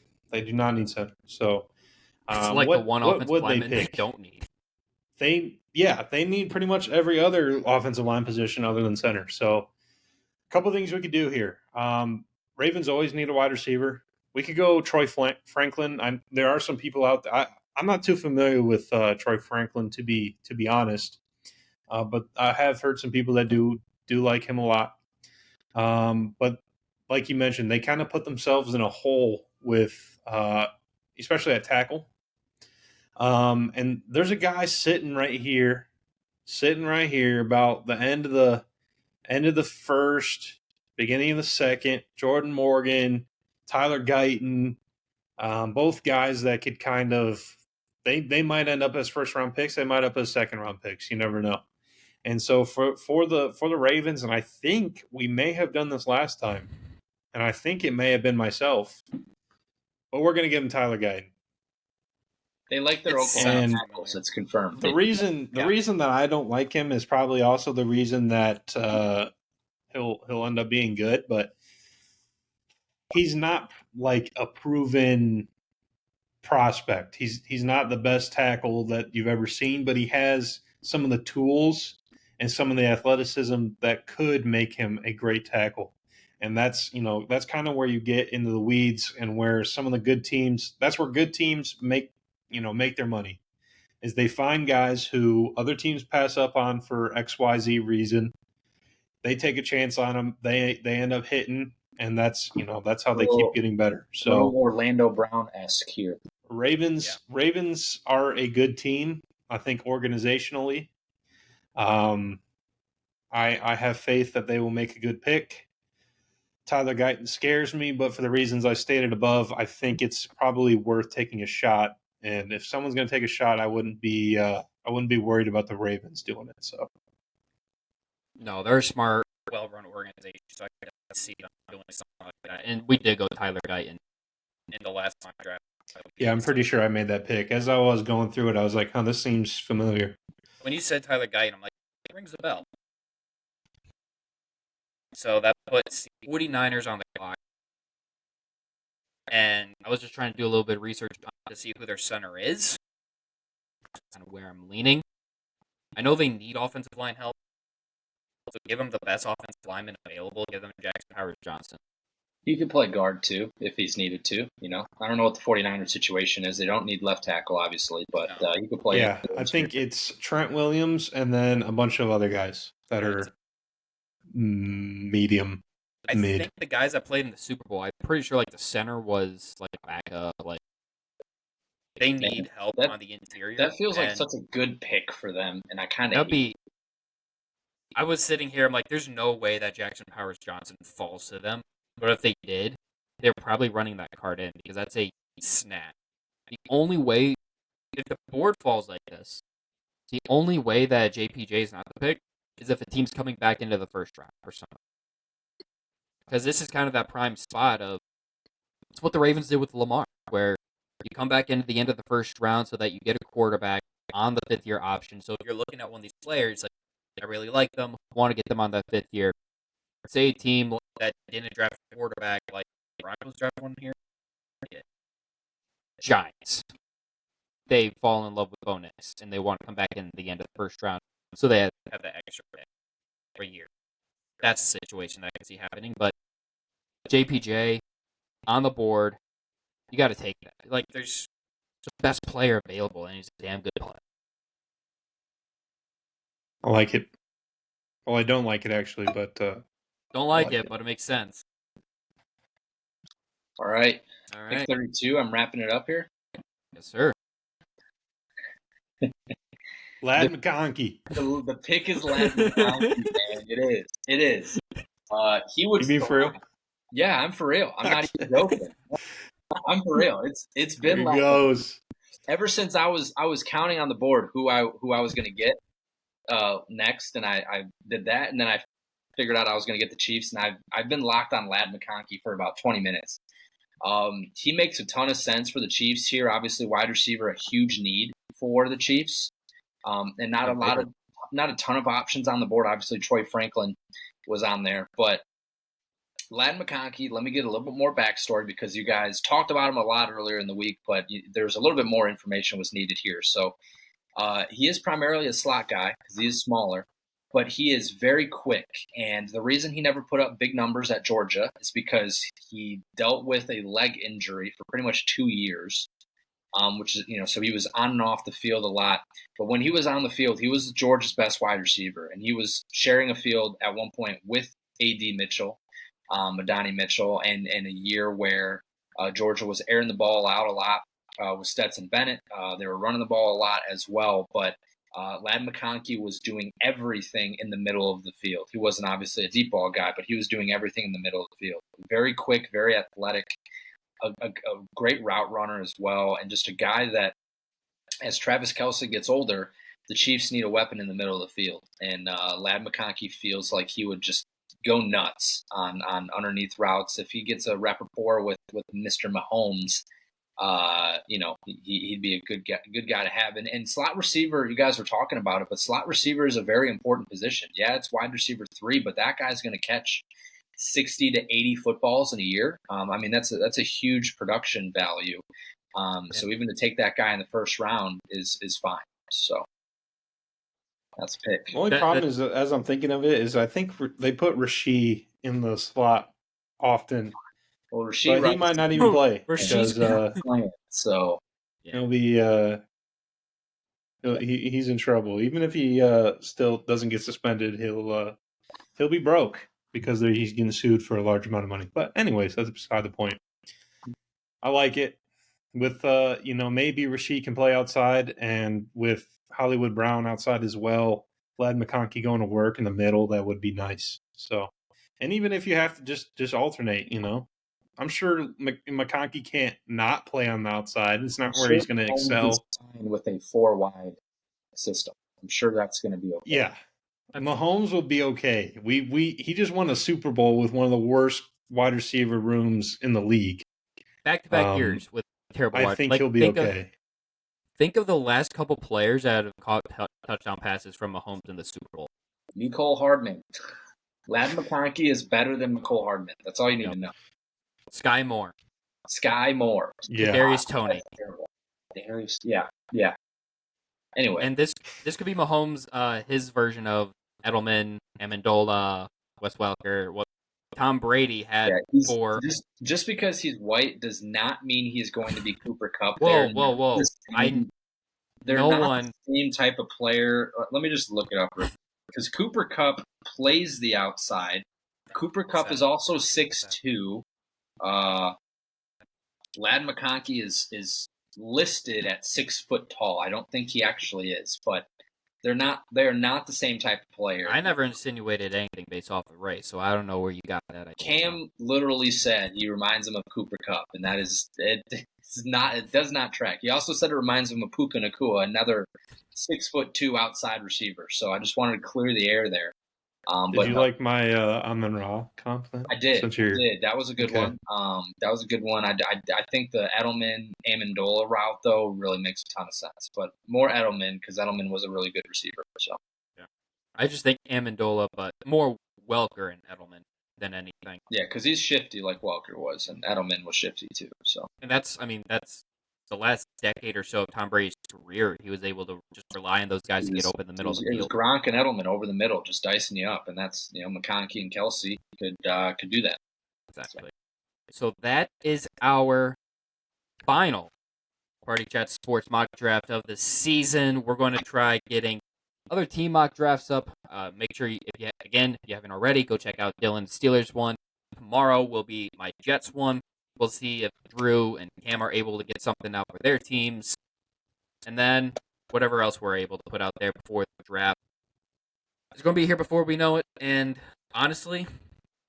So it's like the one offensive lineman they don't need. They need pretty much every other offensive line position other than center. So a couple things we could do here. Ravens always need a wide receiver. We could go Troy Franklin. There are some people out there. I'm not too familiar with Troy Franklin, to be honest. But I have heard some people that do like him a lot. But like you mentioned, they kind of put themselves in a hole with, especially at tackle. And there's a guy sitting right here about the end of the first, beginning of the second. Jordan Morgan, Tyler Guyton, both guys that could kind of they might end up as first round picks. They might end up as second round picks. You never know. And so for the Ravens, and I think we may have done this last time, and I think it may have been myself, but we're going to give him Tyler Guyton. They like their Oklahoma tackles. It's confirmed. The reason that I don't like him is probably also the reason that he'll end up being good, but he's not like a proven prospect. He's not the best tackle that you've ever seen, but he has some of the tools and some of the athleticism that could make him a great tackle. And that's kind of where you get into the weeds and where some of the good teams, that's where good teams make their money, is they find guys who other teams pass up on for XYZ reason. They take a chance on them. They end up hitting, and that's how they keep getting better. So Orlando Brown-esque here. Ravens are a good team, I think, organizationally. I have faith that they will make a good pick. Tyler Guyton scares me, but for the reasons I stated above, I think it's probably worth taking a shot. And if someone's going to take a shot, I wouldn't be worried about the Ravens doing it. So, no, they're a smart, well-run organization. So I can see them doing something like that. And we did go Tyler Guyton in the last time draft. Yeah, I'm pretty sure I made that pick. As I was going through it, I was like, "Oh, this seems familiar." When you said Tyler Guyton, I'm like, it rings a bell. So that puts the 49ers on the clock. And I was just trying to do a little bit of research to see who their center is. That's kind of where I'm leaning. I know they need offensive line help. So give them the best offensive lineman available. Give them Jackson Howard-Johnson. He could play guard, too, if he's needed to. I don't know what the 49ers situation is. They don't need left tackle, obviously, but you could play. Yeah, I think it's Trent Williams and then a bunch of other guys that are medium. I think the guys that played in the Super Bowl, I'm pretty sure the center was backup. They need help on the interior. That feels like such a good pick for them, and I kind of I was sitting here, I'm like, there's no way that Jackson Powers-Johnson falls to them. But if they did, they're probably running that card in because that's a snap. The only way, if the board falls like this, the only way that JPJ is not the pick is if a team's coming back into the first round or something. Because this is kind of that prime spot of it's what the Ravens did with Lamar, where you come back into the end of the first round so that you get a quarterback on the fifth-year option. So if you're looking at one of these players, I really like them, want to get them on that fifth year, say a team that didn't draft a quarterback, like Broncos draft one here, yeah. Giants. They fall in love with Bo Nix, and they want to come back in the end of the first round, so they have that extra pick for a year. That's a situation that I can see happening. But JPJ on the board, you got to take that. Like, there's the best player available, and he's a damn good player. I like it. Well, I don't like it actually, but Don't like it, but it makes sense. All right. All Pick right. 32. I'm wrapping it up here. Yes, sir. Lad McConkey. The pick is Lad McConkey, man. It is. He would. You mean for real? Yeah, I'm for real. I'm not even joking. I'm for real. It's been Here like he goes. ever since I was counting on the board who I was going to get next, and I did that, and then I figured out I was going to get the Chiefs, and I've been locked on Lad McConkey for about 20 minutes. He makes a ton of sense for the Chiefs here. Obviously, wide receiver, a huge need for the Chiefs, and not a ton of options on the board. Obviously, Troy Franklin was on there, but Lad McConkey, let me get a little bit more backstory because you guys talked about him a lot earlier in the week, but there's a little bit more information was needed here. So he is primarily a slot guy because he is smaller, but he is very quick. And the reason he never put up big numbers at Georgia is because he dealt with a leg injury for pretty much 2 years, which is, so he was on and off the field a lot. But when he was on the field, he was Georgia's best wide receiver, and he was sharing a field at one point with A.D. Mitchell. Adonai Mitchell, and a year where Georgia was airing the ball out a lot with Stetson Bennett. They were running the ball a lot as well, but Lad McConkey was doing everything in the middle of the field. He wasn't obviously a deep ball guy, but he was doing everything in the middle of the field. Very quick, very athletic, a great route runner as well, and just a guy that, as Travis Kelce gets older, the Chiefs need a weapon in the middle of the field. And Lad McConkey feels like he would just go nuts on underneath routes. If he gets a rapport with Mr. Mahomes, he'd be a good guy to have. And slot receiver, you guys were talking about it, but slot receiver is a very important position. Yeah, it's wide receiver 3, but that guy's going to catch 60 to 80 footballs in a year. That's a huge production value. So even to take that guy in the first round is fine. So that's a pick. The only problem is, as I'm thinking of it, is I think they put Rasheed in the slot often. Well, Rasheed, but he might not even play because playing, so he'll be he's in trouble. Even if he still doesn't get suspended, he'll be broke because he's getting sued for a large amount of money. But anyways, that's beside the point. I like it. With maybe Rasheed can play outside, and with Hollywood Brown outside as well, Lad McConkey going to work in the middle, that would be nice. So, and even if you have to just alternate, I'm sure McConkey can't not play on the outside. It's not where he's going to excel. With a 4-wide system, I'm sure that's going to be okay. Yeah, Mahomes will be okay. He just won a Super Bowl with one of the worst wide receiver rooms in the league. Back-to-back years with terrible. I think he'll be okay. Think of the last couple players that have caught touchdown passes from Mahomes in the Super Bowl. Mecole Hardman. Lad McConkey is better than Mecole Hardman. That's all you need to know. Sky Moore. Yeah. Darius Toney. Darius, yeah. Anyway. And this could be Mahomes' his version of Edelman, Amendola, Wes Welker, Tom Brady had for. Just because he's white does not mean he's going to be Cooper Kupp. Whoa! They're not the same type of player. Let me just look it up because Cooper Kupp plays the outside. Cooper Kupp is also 6'2". Lad McConkey is listed at 6 foot tall. I don't think he actually is, but they're not the same type of player. I never insinuated anything based off of race, so I don't know where you got that idea. Cam literally said he reminds him of Cooper Kupp, and that is it. It does not track. He also said it reminds him of Puka Nacua, another 6'2" outside receiver. So I just wanted to clear the air there. Did you like my Amon-Ra compliment? I did. That was a good one. That was a good one. I think the Edelman Amendola route though really makes a ton of sense, but more Edelman because Edelman was a really good receiver. So yeah, I just think Amendola, but more Welker and Edelman than anything. Yeah, because he's shifty like Welker was, and Edelman was shifty too. So, And that's the last decade or so of Tom Brady's career. He was able to just rely on those guys to get open the middle of the it was field. Gronk and Edelman over the middle, just dicing you up, and that's McConkey and Kelsey could do that. Exactly. So that is our final Party Chat Sports mock draft of the season. We're going to try getting other team mock drafts up. Make sure, if you haven't already, go check out Dylan's Steelers one. Tomorrow will be my Jets one. We'll see if Drew and Cam are able to get something out for their teams. And then whatever else we're able to put out there before the draft. It's going to be here before we know it. And honestly,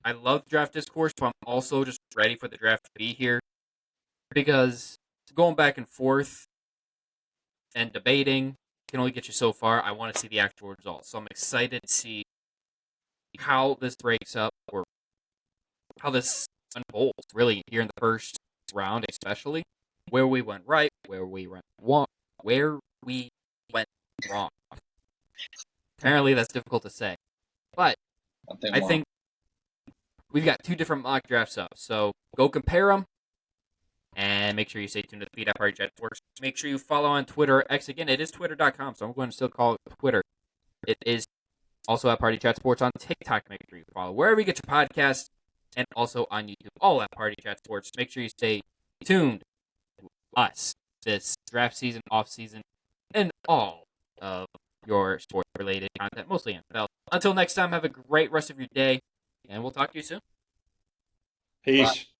I love draft discourse, but I'm also just ready for the draft to be here. Because going back and forth and debating can only get you so far. I want to see the actual results. So I'm excited to see how this breaks up, or how this unfolds, really, here in the first round, especially. Where we went right, where we went wrong. Apparently that's difficult to say. But I think we've got 2 different mock drafts up. So go compare them. And make sure you stay tuned to the feed at Party Chat Sports. Make sure you follow on Twitter or X. Again, it is twitter.com, so I'm going to still call it Twitter. It is also at Party Chat Sports on TikTok. Make sure you follow wherever you get your podcast, and also on YouTube, all at Party Chat Sports. Make sure you stay tuned to us this draft season, off season, and all of your sports-related content, mostly NFL. Until next time, have a great rest of your day, and we'll talk to you soon. Peace. Bye.